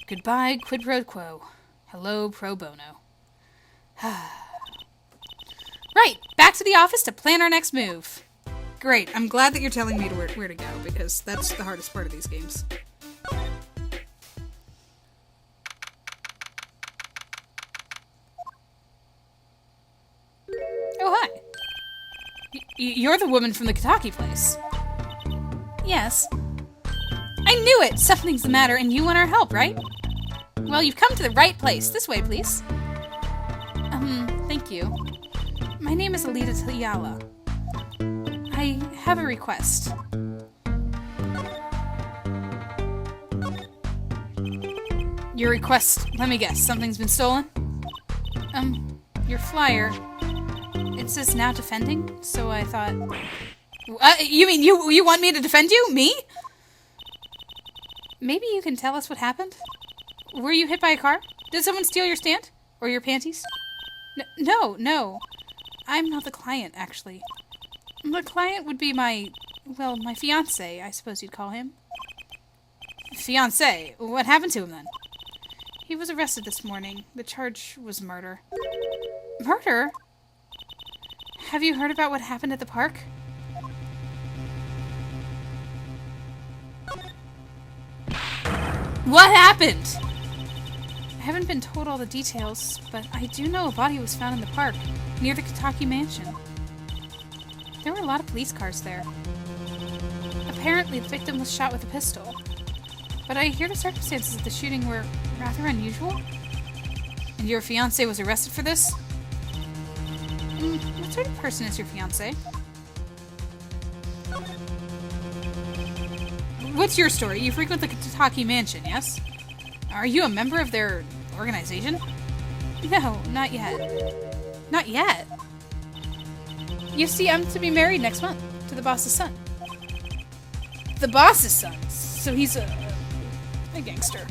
Goodbye, quid pro quo. Hello, pro bono. Right, back to the office to plan our next move. Great, I'm glad that you're telling me where to go, because that's the hardest part of these games. Oh, hi. You're the woman from the Kentucky place. Yes. I knew it! Something's the matter and you want our help, right? Well, you've come to the right place. This way, please. Thank you. My name is Alita Tayala. I have a request. Your request, let me guess, something's been stolen? Your flyer. It says now defending, so I thought... you mean you want me to defend you? Me? Maybe you can tell us what happened? Were you hit by a car? Did someone steal your stand? Or your panties? No. I'm not the client, actually. The client would be my fiancé, I suppose you'd call him. Fiancé? What happened to him then? He was arrested this morning. The charge was murder. Murder? Have you heard about what happened at the park? What happened? I haven't been told all the details, but I do know a body was found in the park, near the Kitaki mansion. There were a lot of police cars there. Apparently, the victim was shot with a pistol. But I hear the circumstances of the shooting were rather unusual. And your fiancé was arrested for this? What sort of person is your fiancé? What's your story? You frequent the Kitaki mansion, yes? Are you a member of their organization? No, not yet. Not yet? You see, I'm to be married next month to the boss's son. The boss's son? So he's a gangster.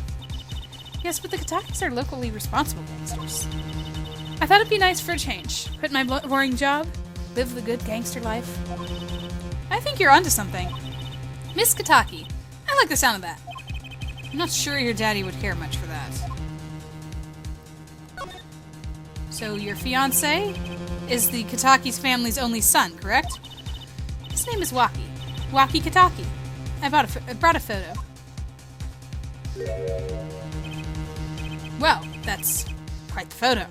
Yes, but the Kitakis are locally responsible gangsters. I thought it'd be nice for a change. Quit my boring job, live the good gangster life. I think you're onto something. Miss Kitaki. I like the sound of that. I'm not sure your daddy would care much for that. So your fiancé is the Kitaki's family's only son, correct? His name is Waki. Waki Kitaki. I brought a photo. Well, that's quite the photo.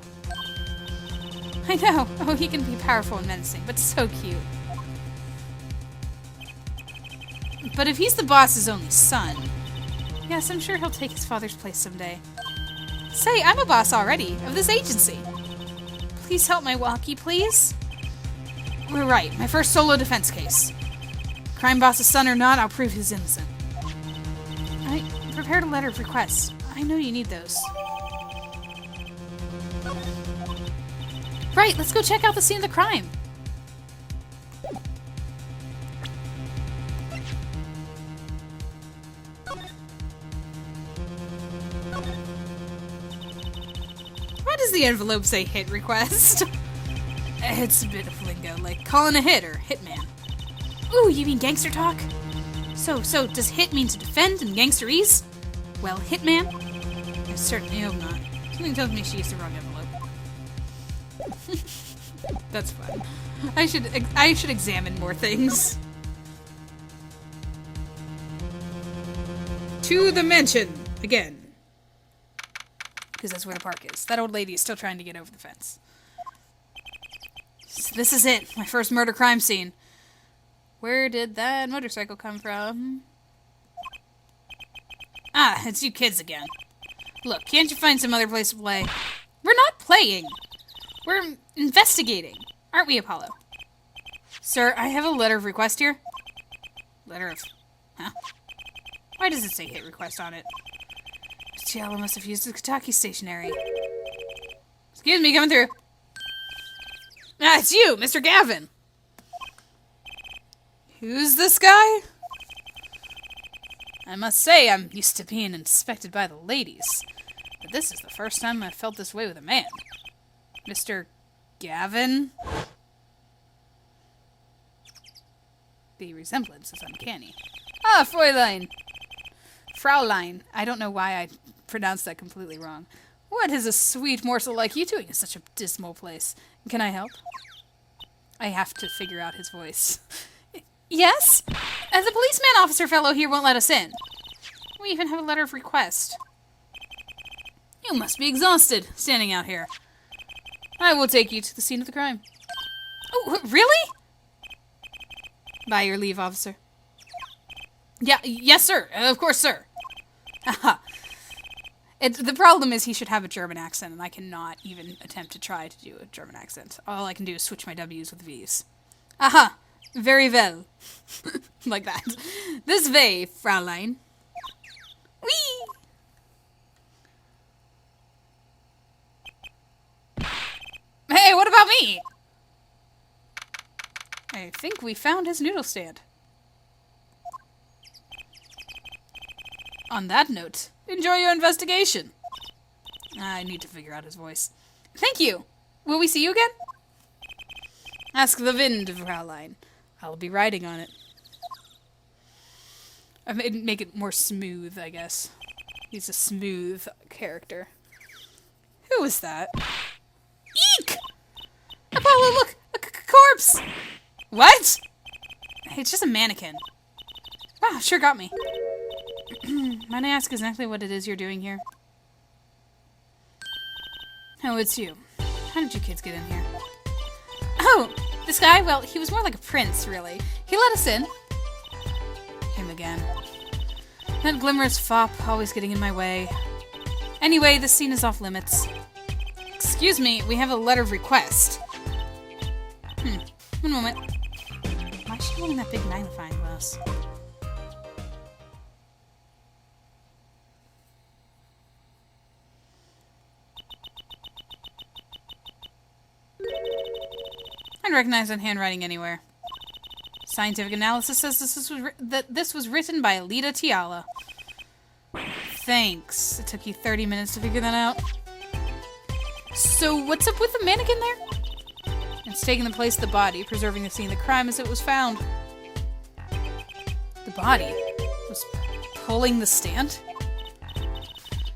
I know. Oh, he can be powerful and menacing, but so cute. But if he's the boss's only son, yes, I'm sure he'll take his father's place someday. Say, I'm a boss already, of this agency. Please help my Waki, please? We're right, my first solo defense case. Crime boss's son or not, I'll prove he's innocent. I prepared a letter of request. I know you need those. Right, let's go check out the scene of the crime. Why does the envelope say hit request? It's a bit of lingo, like calling a hit or hitman. Ooh, you mean gangster talk? So does hit mean to defend in gangsterese? Well, hitman? I certainly hope not. Something tells me she used the wrong envelope. That's fun. I should examine more things. To the mansion again. Because that's where the park is. That old lady is still trying to get over the fence. So this is it. My first murder crime scene. Where did that motorcycle come from? Ah, it's you kids again. Look, can't you find some other place to play? We're not playing. We're investigating. Aren't we, Apollo? Sir, I have a letter of request here. Letter of... Huh? Why does it say hit request on it? Tiala must have used the Kitaki stationery. Excuse me, coming through. Ah, it's you, Mr. Gavin. Who's this guy? I must say, I'm used to being inspected by the ladies. But this is the first time I've felt this way with a man. Mr. Gavin? The resemblance is uncanny. Ah, Fräulein. Fraulein. I don't know why I pronounced that completely wrong. What is a sweet morsel like you doing in such a dismal place? Can I help? I have to figure out his voice. Yes? As the policeman officer fellow here won't let us in. We even have a letter of request. You must be exhausted, standing out here. I will take you to the scene of the crime. Oh, really? By your leave, officer. Yeah, yes, sir. Of course, sir. Haha. The problem is he should have a German accent, and I cannot even attempt to try to do a German accent. All I can do is switch my W's with V's. Aha! Very well. Like that. This way, Fraulein. Whee! Hey, what about me? I think we found his noodle stand. On that note, enjoy your investigation. I need to figure out his voice. Thank you. Will we see you again? Ask the wind, Fraulein. I'll be riding on it. I make it more smooth, I guess. He's a smooth character. Who is that? Eek! Apollo, look! A corpse! What? It's just a mannequin. Wow, sure got me. Might I ask exactly what it is you're doing here? Oh, it's you. How did you kids get in here? Oh, this guy? Well, he was more like a prince, really. He let us in. Him again. That glimmerous fop always getting in my way. Anyway, this scene is off limits. Excuse me, we have a letter of request. One moment. Why is she holding that big magnifying glass? I'd recognize that handwriting anywhere. Scientific analysis says this was written by Alita Tiala. Thanks. It took you 30 minutes to figure that out. So what's up with the mannequin there? It's taking the place of the body, preserving the scene of the crime as it was found. The body was pulling the stand?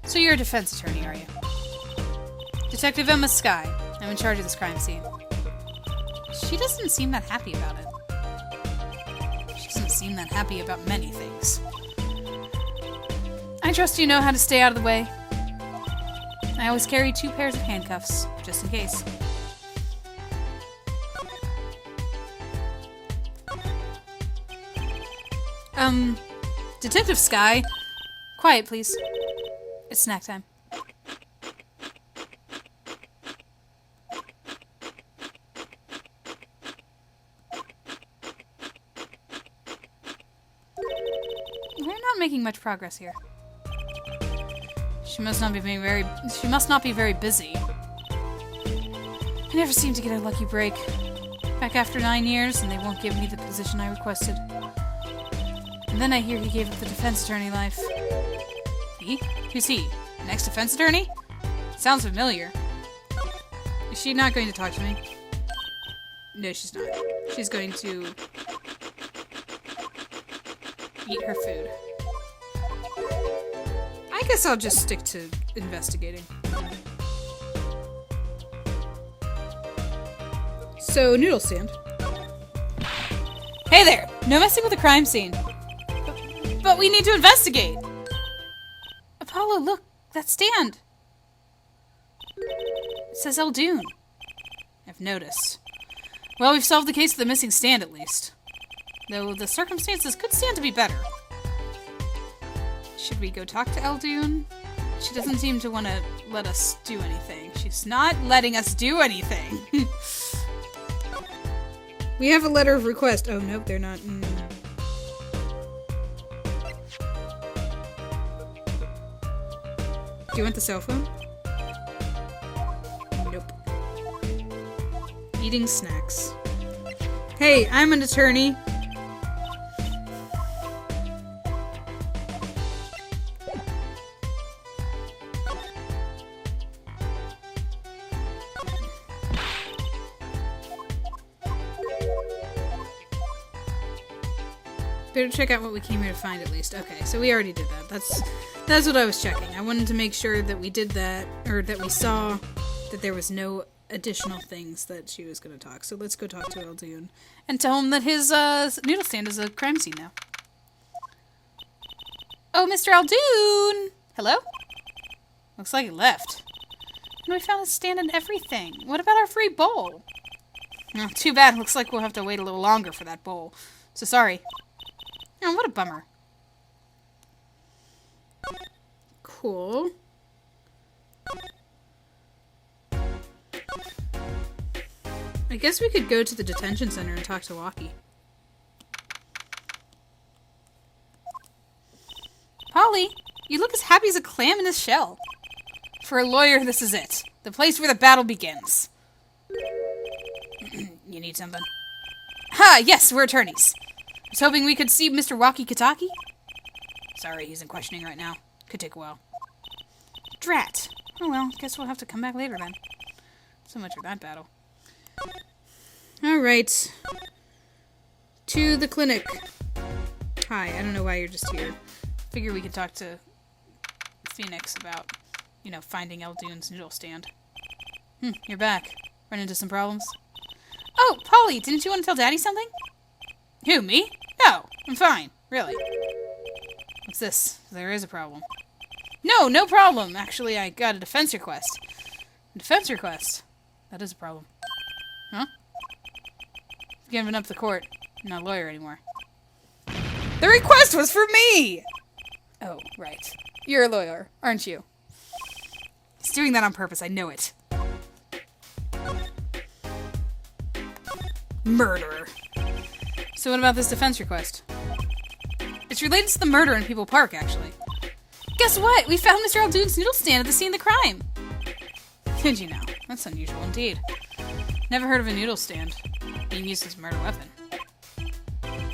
So you're a defense attorney, are you? Detective Emma Skye. I'm in charge of this crime scene. She doesn't seem that happy about it. She doesn't seem that happy about many things. I trust you know how to stay out of the way. I always carry 2 pairs of handcuffs, just in case. Detective Skye. Quiet, please. It's snack time. We're not making much progress here. She must not be very busy. I never seem to get a lucky break. Back after 9 years, and they won't give me the position I requested. And then I hear he gave up the defense attorney life. He? Who's he? An ex-defense attorney? Sounds familiar. Is she not going to talk to me? No, she's not. She's going to eat her food. I guess I'll just stick to investigating. So, noodle stand. Hey there! No messing with the crime scene. But we need to investigate! Apollo, look! That stand! It says Eldoon. I've noticed. Well, we've solved the case of the missing stand, at least. Though the circumstances could stand to be better. Should we go talk to Eldoon? She doesn't seem to want to let us do anything. She's not letting us do anything. We have a letter of request. Oh, nope, they're not. Do you want the cell phone? Nope. Eating snacks. Hey, I'm an attorney. Better check out what we came here to find at least. Okay, so we already did that. That's what I was checking. I wanted to make sure that we did that, or that we saw that there was no additional things that she was going to talk. So let's go talk to Eldoon and tell him that his noodle stand is a crime scene now. Oh, Mr. Eldoon! Hello? Looks like he left. And we found his stand and everything. What about our free bowl? Oh, too bad. Looks like we'll have to wait a little longer for that bowl. So sorry. Oh, what a bummer. Cool. I guess we could go to the detention center and talk to Walkie. Polly, you look as happy as a clam in his shell. For a lawyer, this is it. The place where the battle begins. You need something? Ha! Yes, we're attorneys. I was hoping we could see Mr. Walkie Kitaki. Sorry, he's in questioning right now. Could take a while. Drat. Oh well, guess we'll have to come back later then. So much for that battle. Alright. To the clinic. Hi, I don't know why you're just here. Figure we could talk to Phoenix about, you know, finding Eldune's noodle stand. You're back. Run into some problems? Oh, Polly, didn't you want to tell Daddy something? Who, me? No, I'm fine. Really. What's this? There is a problem. No, no problem. Actually, I got a defense request. A defense request? That is a problem. Huh? Giving up the court. I'm not a lawyer anymore. The request was for me! Oh, right. You're a lawyer, aren't you? He's doing that on purpose, I know it. Murderer. So what about this defense request? It's related to the murder in People Park, actually. Guess what? We found Mr. Eldune's noodle stand at the scene of the crime. Did you know? That's unusual indeed. Never heard of a noodle stand being used as a murder weapon.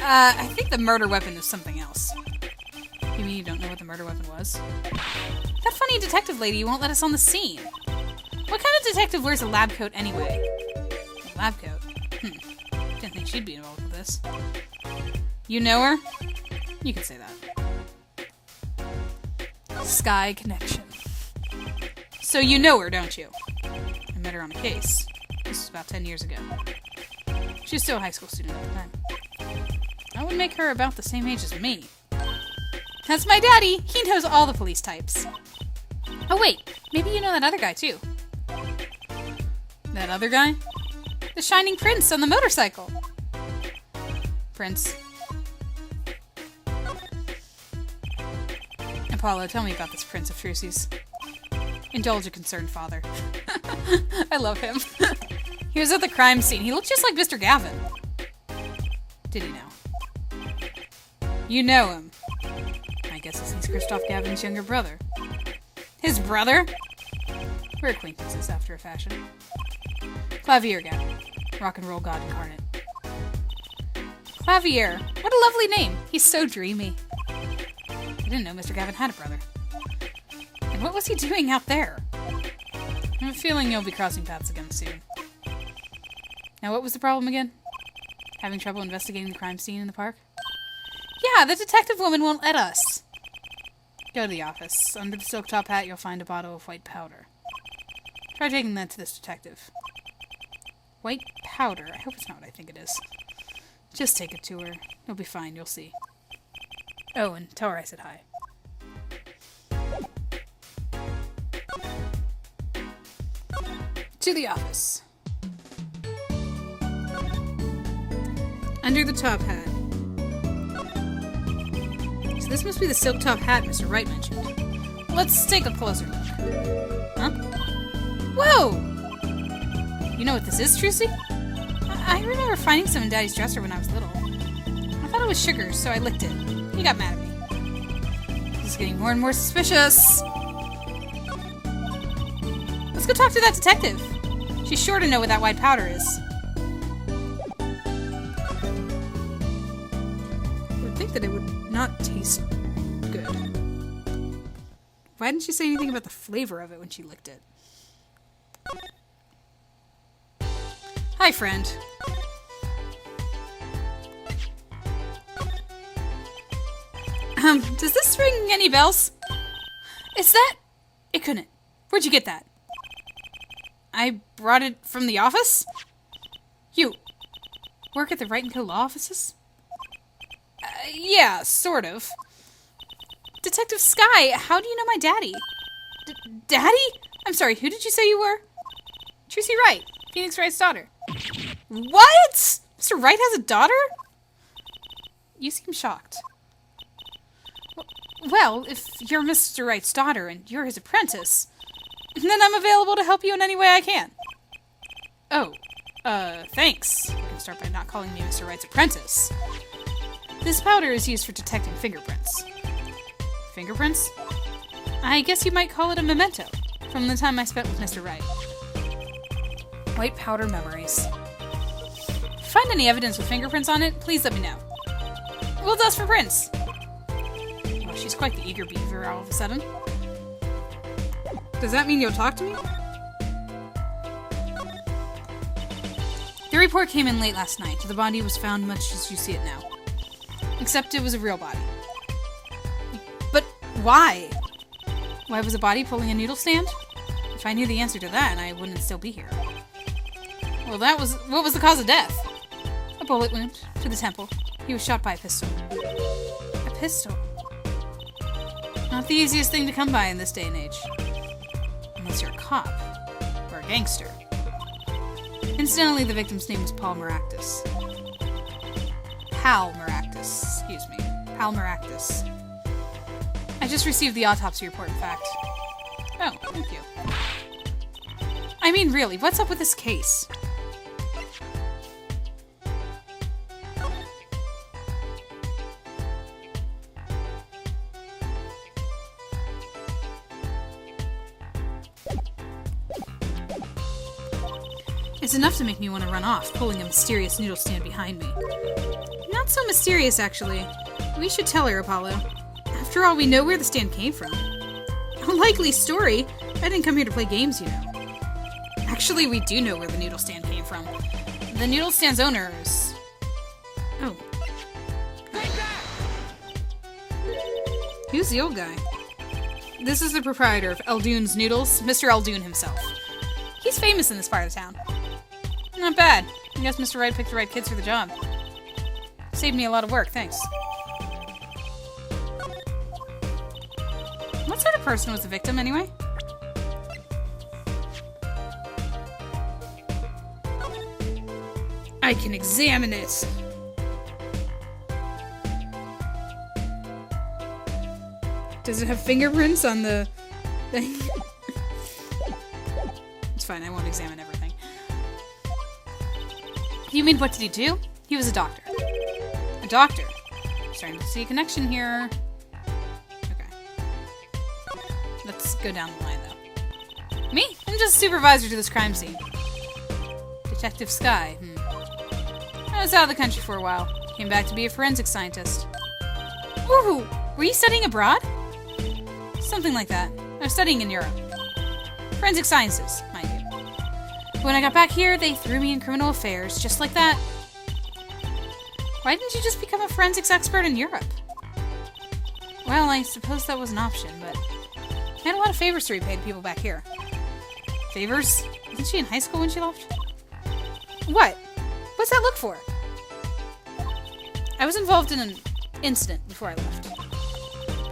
I think the murder weapon is something else. You mean you don't know what the murder weapon was? That funny detective lady won't let us on the scene. What kind of detective wears a lab coat anyway? A lab coat? Didn't think she'd be involved with this. You know her? You can say that. Sky connection. So you know her, don't you? I met her on a case. This was about 10 years ago. She was still a high school student at the time. I would make her about the same age as me. That's my daddy! He knows all the police types. Oh wait, maybe you know that other guy too. That other guy? The Shining Prince on the motorcycle. Prince. Apollo, tell me about this Prince of Trucy's. Indulge a concerned father. I love him. He was at the crime scene. He looked just like Mr. Gavin. Did he now? You know him. I guess he's Christoph Gavin's younger brother. His brother? We're acquaintances after a fashion. Clavier Gavin. Rock and roll god incarnate. Clavier. What a lovely name. He's so dreamy. I didn't know Mr. Gavin had a brother. And what was he doing out there? I have a feeling you'll be crossing paths again soon. Now, what was the problem again? Having trouble investigating the crime scene in the park? Yeah, the detective woman won't let us. Go to the office. Under the silk top hat, you'll find a bottle of white powder. Try taking that to this detective. White powder? I hope it's not what I think it is. Just take it to her. You'll be fine, you'll see. Oh, and tell her I said hi. To the office. Under the top hat. So this must be the silk top hat Mr. Wright mentioned. Let's take a closer look. Huh? Whoa! You know what this is, Trucy? I remember finding some in Daddy's dresser when I was little. I thought it was sugar, so I licked it. He got mad at me. This is getting more and more suspicious. Let's go talk to that detective. She's sure to know what that white powder is. I would think that it would not taste good. Why didn't she say anything about the flavor of it when she licked it? Hi, friend. Does this ring any bells? Is that... It couldn't. Where'd you get that? I brought it from the office? You work at the Wright & Co. law offices? Yeah, sort of. Detective Sky, how do you know my daddy? Daddy? I'm sorry, who did you say you were? Trucy Wright, Phoenix Wright's daughter. What? Mr. Wright has a daughter? You seem shocked. Well, if you're Mr. Wright's daughter and you're his apprentice, then I'm available to help you in any way I can. Oh, thanks. You can start by not calling me Mr. Wright's apprentice. This powder is used for detecting fingerprints. Fingerprints? I guess you might call it a memento from the time I spent with Mr. Wright. White powder memories. If you find any evidence with fingerprints on it, please let me know. We'll dust for prints. Oh, she's quite the eager beaver all of a sudden. Does that mean you'll talk to me? The report came in late last night. The body was found much as you see it now. Except it was a real body. But why? Why was a body pulling a noodle stand? If I knew the answer to that, I wouldn't still be here. Well, what was the cause of death? A bullet wound to the temple. He was shot by a pistol. A pistol? Not the easiest thing to come by in this day and age. Unless you're a cop. Or a gangster. Incidentally, the victim's name was Paul Maractus. Hal Maractus. Excuse me. Hal Maractus. I just received the autopsy report, in fact. Oh, thank you. I mean, really, what's up with this case? It's enough to make me want to run off, pulling a mysterious noodle stand behind me. Not so mysterious, actually. We should tell her, Apollo. After all, we know where the stand came from. A likely story. I didn't come here to play games, you know. Actually, we do know where the noodle stand came from. The noodle stand's owner is... Oh. Who's the old guy? This is the proprietor of Eldoon's Noodles, Mr. Eldoon himself. He's famous in this part of town. Not bad. I guess Mr. Wright picked the right kids for the job. Saved me a lot of work, thanks. What sort of person was the victim, anyway? I can examine it. Does it have fingerprints on the thing? It's fine, I won't examine everything. You mean, what did he do? He was a doctor. A doctor? Starting to see a connection here. Okay. Let's go down the line, though. Me? I'm just a supervisor to this crime scene. Detective Skye. I was out of the country for a while. Came back to be a forensic scientist. Ooh! Were you studying abroad? Something like that. I was studying in Europe. Forensic sciences, mind you. When I got back here, they threw me in criminal affairs, just like that. Why didn't you just become a forensics expert in Europe? Well, I suppose that was an option, but I had a lot of favors to repay to people back here. Favors? Wasn't she in high school when she left? What? What's that look for? I was involved in an incident before I left.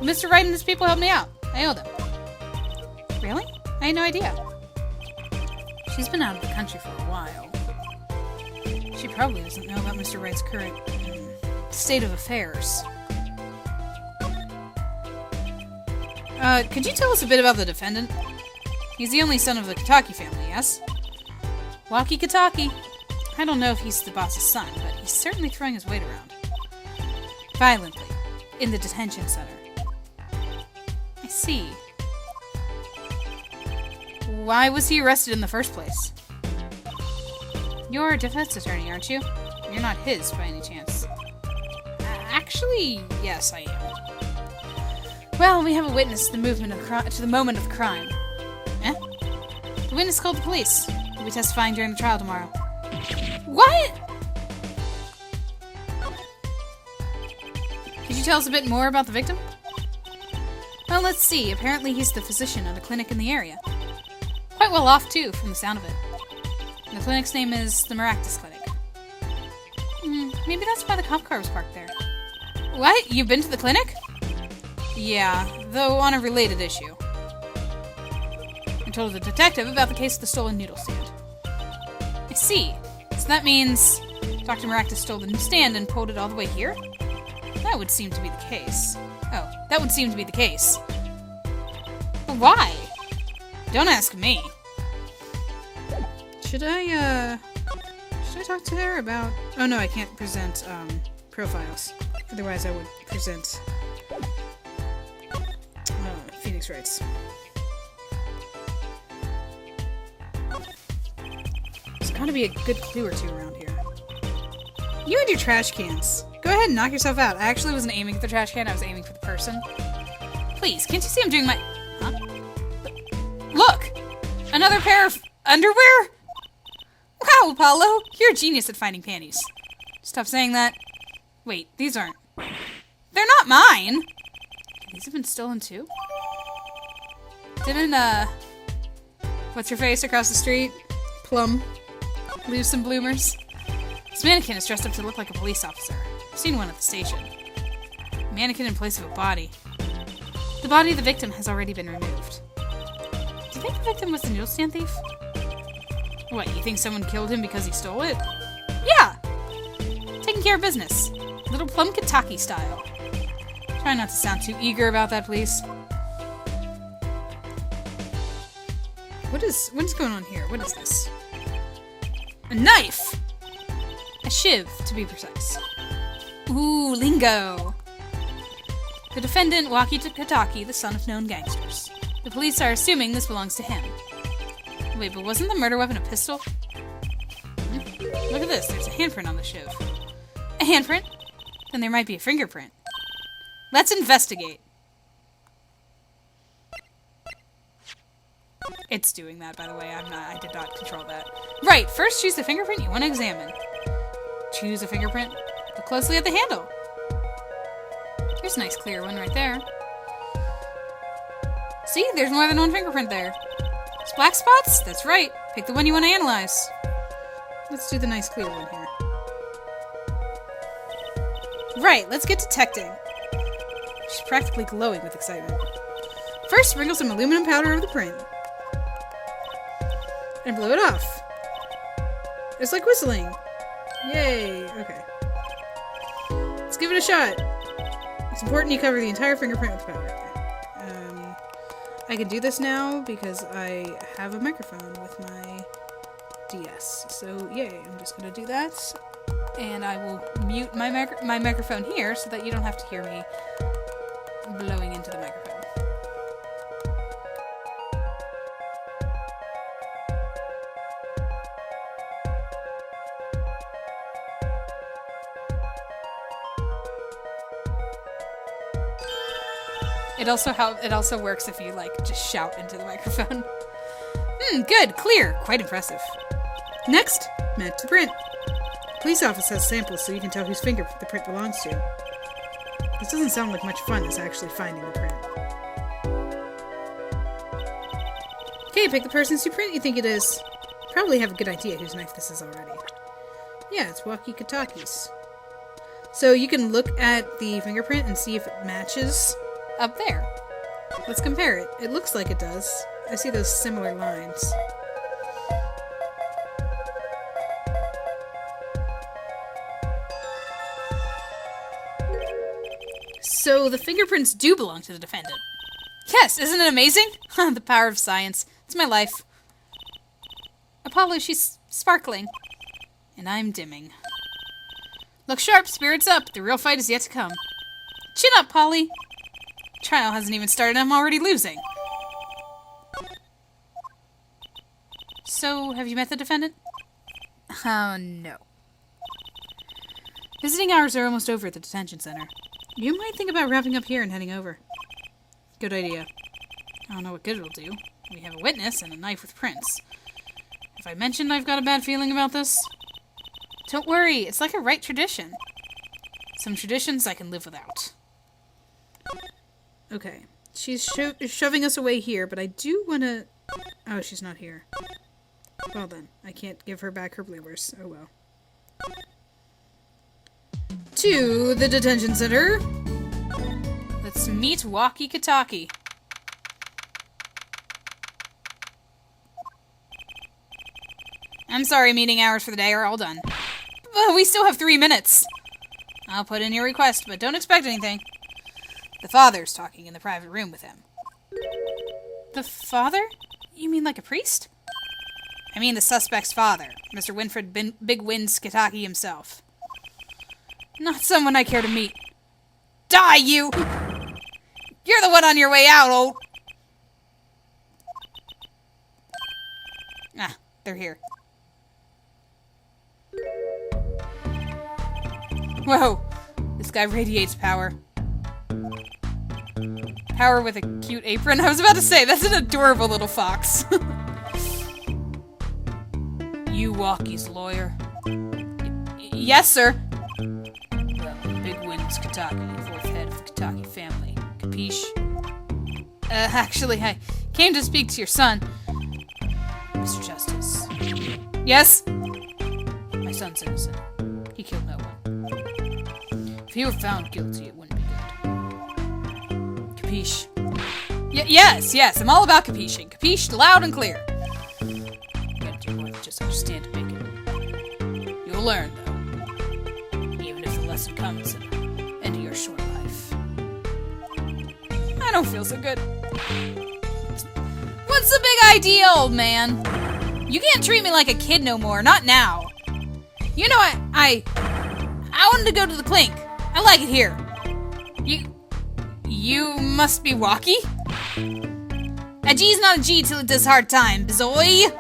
Mr. Wright and his people helped me out. I owe them. Really? I had no idea. She's been out of the country for a while. She probably doesn't know about Mr. Wright's current state of affairs. Could you tell us a bit about the defendant? He's the only son of the Kataki family, yes? Waki Kataki. I don't know if he's the boss's son, but he's certainly throwing his weight around. Violently. In the detention center. I see. Why was he arrested in the first place? You're a defense attorney, aren't you? You're not his, by any chance. Actually, yes, I am. Well, we have a witness to the moment of crime. Eh? The witness called the police. He'll be testifying during the trial tomorrow. What? Could you tell us a bit more about the victim? Well, let's see. Apparently he's the physician at a clinic in the area. Quite well off, too, from the sound of it. The clinic's name is the Maractus Clinic. Maybe that's why the cop car was parked there. What? You've been to the clinic? Yeah, though on a related issue. I told the detective about the case of the stolen noodle stand. I see. So that means Dr. Maractus stole the stand and pulled it all the way here? That would seem to be the case. Oh. That would seem to be the case. But why? Don't ask me. Should I talk to her about... Oh no, I can't present, profiles. Otherwise I would present, Phoenix Wrights. There's gotta be a good clue or two around here. You and your trash cans. Go ahead and knock yourself out. I actually wasn't aiming for the trash can, I was aiming for the person. Please, can't you see I'm doing my... Huh? Look! Another pair of underwear? Wow, Apollo! You're a genius at finding panties. Stop saying that. Wait, these aren't... They're not mine! Could these have been stolen too? Didn't, what's your face across the street? Plum. Lose some bloomers. This mannequin is dressed up to look like a police officer. I've seen one at the station. Mannequin in place of a body. The body of the victim has already been removed. Do you think the victim was the newsstand thief? What, you think someone killed him because he stole it? Yeah! Taking care of business. Little Plum Kitaki style. Try not to sound too eager about that, please. What is going on here? What is this? A knife! A shiv, to be precise. Ooh, lingo! The defendant, Waki Kitaki, the son of known gangsters. The police are assuming this belongs to him. Wait, but wasn't the murder weapon a pistol? Look at this, there's a handprint on the shiv. A handprint? Then there might be a fingerprint. Let's investigate. It's doing that, by the way. I did not control that. Right, first choose the fingerprint you want to examine. Choose a fingerprint. Look closely at the handle. Here's a nice clear one right there. See, there's more than one fingerprint there. It's black spots? That's right. Pick the one you want to analyze. Let's do the nice clear one here. Right, let's get detecting. She's practically glowing with excitement. First, sprinkle some aluminum powder over the print. And blow it off. It's like whistling. Yay. Okay. Let's give it a shot. It's important you cover the entire fingerprint with powder. I can do this now because I have a microphone with my DS. So, yay. I'm just going to do that. And I will mute my microphone here so that you don't have to hear me blowing into the microphone. It also works if you, like, just shout into the microphone. Good, clear, quite impressive. Next, match the print. Police office has samples so you can tell whose finger the print belongs to. This doesn't sound like much fun as actually finding the print. Okay, pick the person's print you think it is. Probably have a good idea whose knife this is already. Yeah, it's Waki Kitaki's. So you can look at the fingerprint and see if it matches up there. Let's compare it. It looks like it does. I see those similar lines. So the fingerprints do belong to the defendant. Yes, isn't it amazing? The power of science. It's my life. Apollo, she's sparkling. And I'm dimming. Look sharp, spirits up. The real fight is yet to come. Chin up, Polly. Trial hasn't even started and I'm already losing. So, have you met the defendant? Oh, no. Visiting hours are almost over at the detention center. You might think about wrapping up here and heading over. Good idea. I don't know what good it'll do. We have a witness and a knife with prints. Have I mentioned I've got a bad feeling about this? Don't worry, it's like a right tradition. Some traditions I can live without. Okay. She's shoving us away here, but I do want to... Oh, she's not here. Well then, I can't give her back her bloomers. Oh well. To the detention center. Let's meet Waki Kitaki. I'm sorry, meeting hours for the day are all done. But we still have 3 minutes. I'll put in your request, but don't expect anything. The father's talking in the private room with him. The father? You mean like a priest? I mean the suspect's father, Mr. Winfred Big Win Skitaki himself. Not someone I care to meet. Die, you! You're the one on your way out, old... Ah, they're here. Whoa, this guy radiates power. Power with a cute apron? I was about to say, that's an adorable little fox. You Walkie's lawyer? Yes, sir. Well, Big Wind's Kitaki, fourth head of the Kitaki family. Capiche? Actually, I came to speak to your son. Mr. Justice. Yes? My son's innocent. He killed no one. If he were found guilty, it wouldn't be good. Capiche? Yes, I'm all about capiching. Capiche loud and clear. You gotta do more than just understand to make it. You'll learn, though. Even if the lesson comes at the end of your short life. I don't feel so good. What's the big idea, old man? You can't treat me like a kid no more, not now. You know, I wanted to go to the Clink. I like it here. You must be Walkie? A G's not a G till it does hard time, bizoy.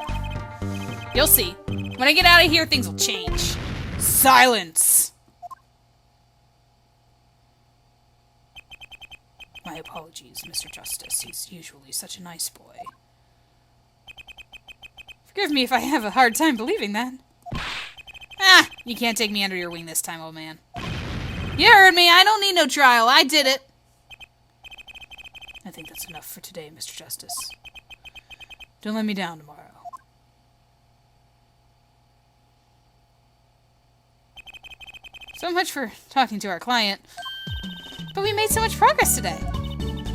You'll see. When I get out of here, things will change. Silence! My apologies, Mr. Justice. He's usually such a nice boy. Forgive me if I have a hard time believing that. Ah, you can't take me under your wing this time, old man. You heard me. I don't need no trial. I did it. I think that's enough for today, Mr. Justice. Don't let me down tomorrow. So much for talking to our client. But we made so much progress today.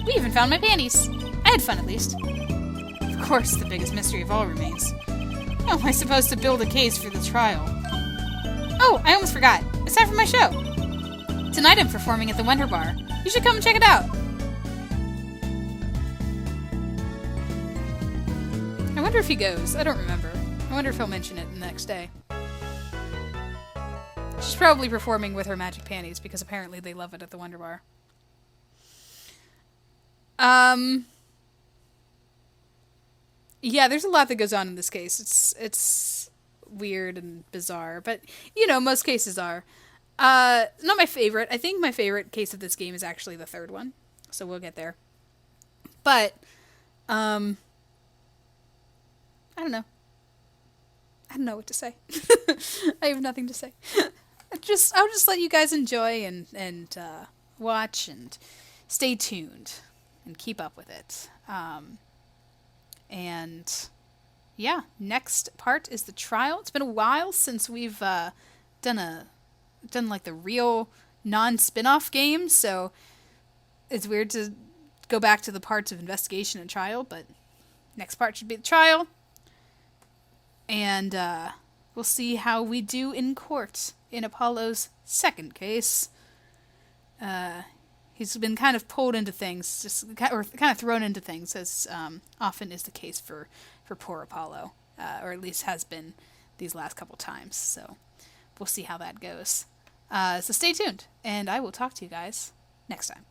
We even found my panties. I had fun, at least. Of course, the biggest mystery of all remains. How am I supposed to build a case for the trial? Oh, I almost forgot. It's time for my show. Tonight I'm performing at the Wonder Bar. You should come and check it out. I wonder if he goes. I don't remember. I wonder if he'll mention it the next day. She's probably performing with her magic panties because apparently they love it at the Wonder Bar. Yeah, there's a lot that goes on in this case. It's weird and bizarre, but you know, most cases are. Not my favorite. I think my favorite case of this game is actually the third one. So we'll get there. But I don't know. I don't know what to say. I have nothing to say. I'll just let you guys enjoy and watch and stay tuned and keep up with it. And yeah, next part is the trial. It's been a while since we've done like the real non-spin-off game, so it's weird to go back to the parts of investigation and trial, but next part should be the trial. And we'll see how we do in court in Apollo's second case. He's been kind of pulled into things, or kind of thrown into things, as often is the case for poor Apollo, or at least has been these last couple times. So we'll see how that goes. So stay tuned, and I will talk to you guys next time.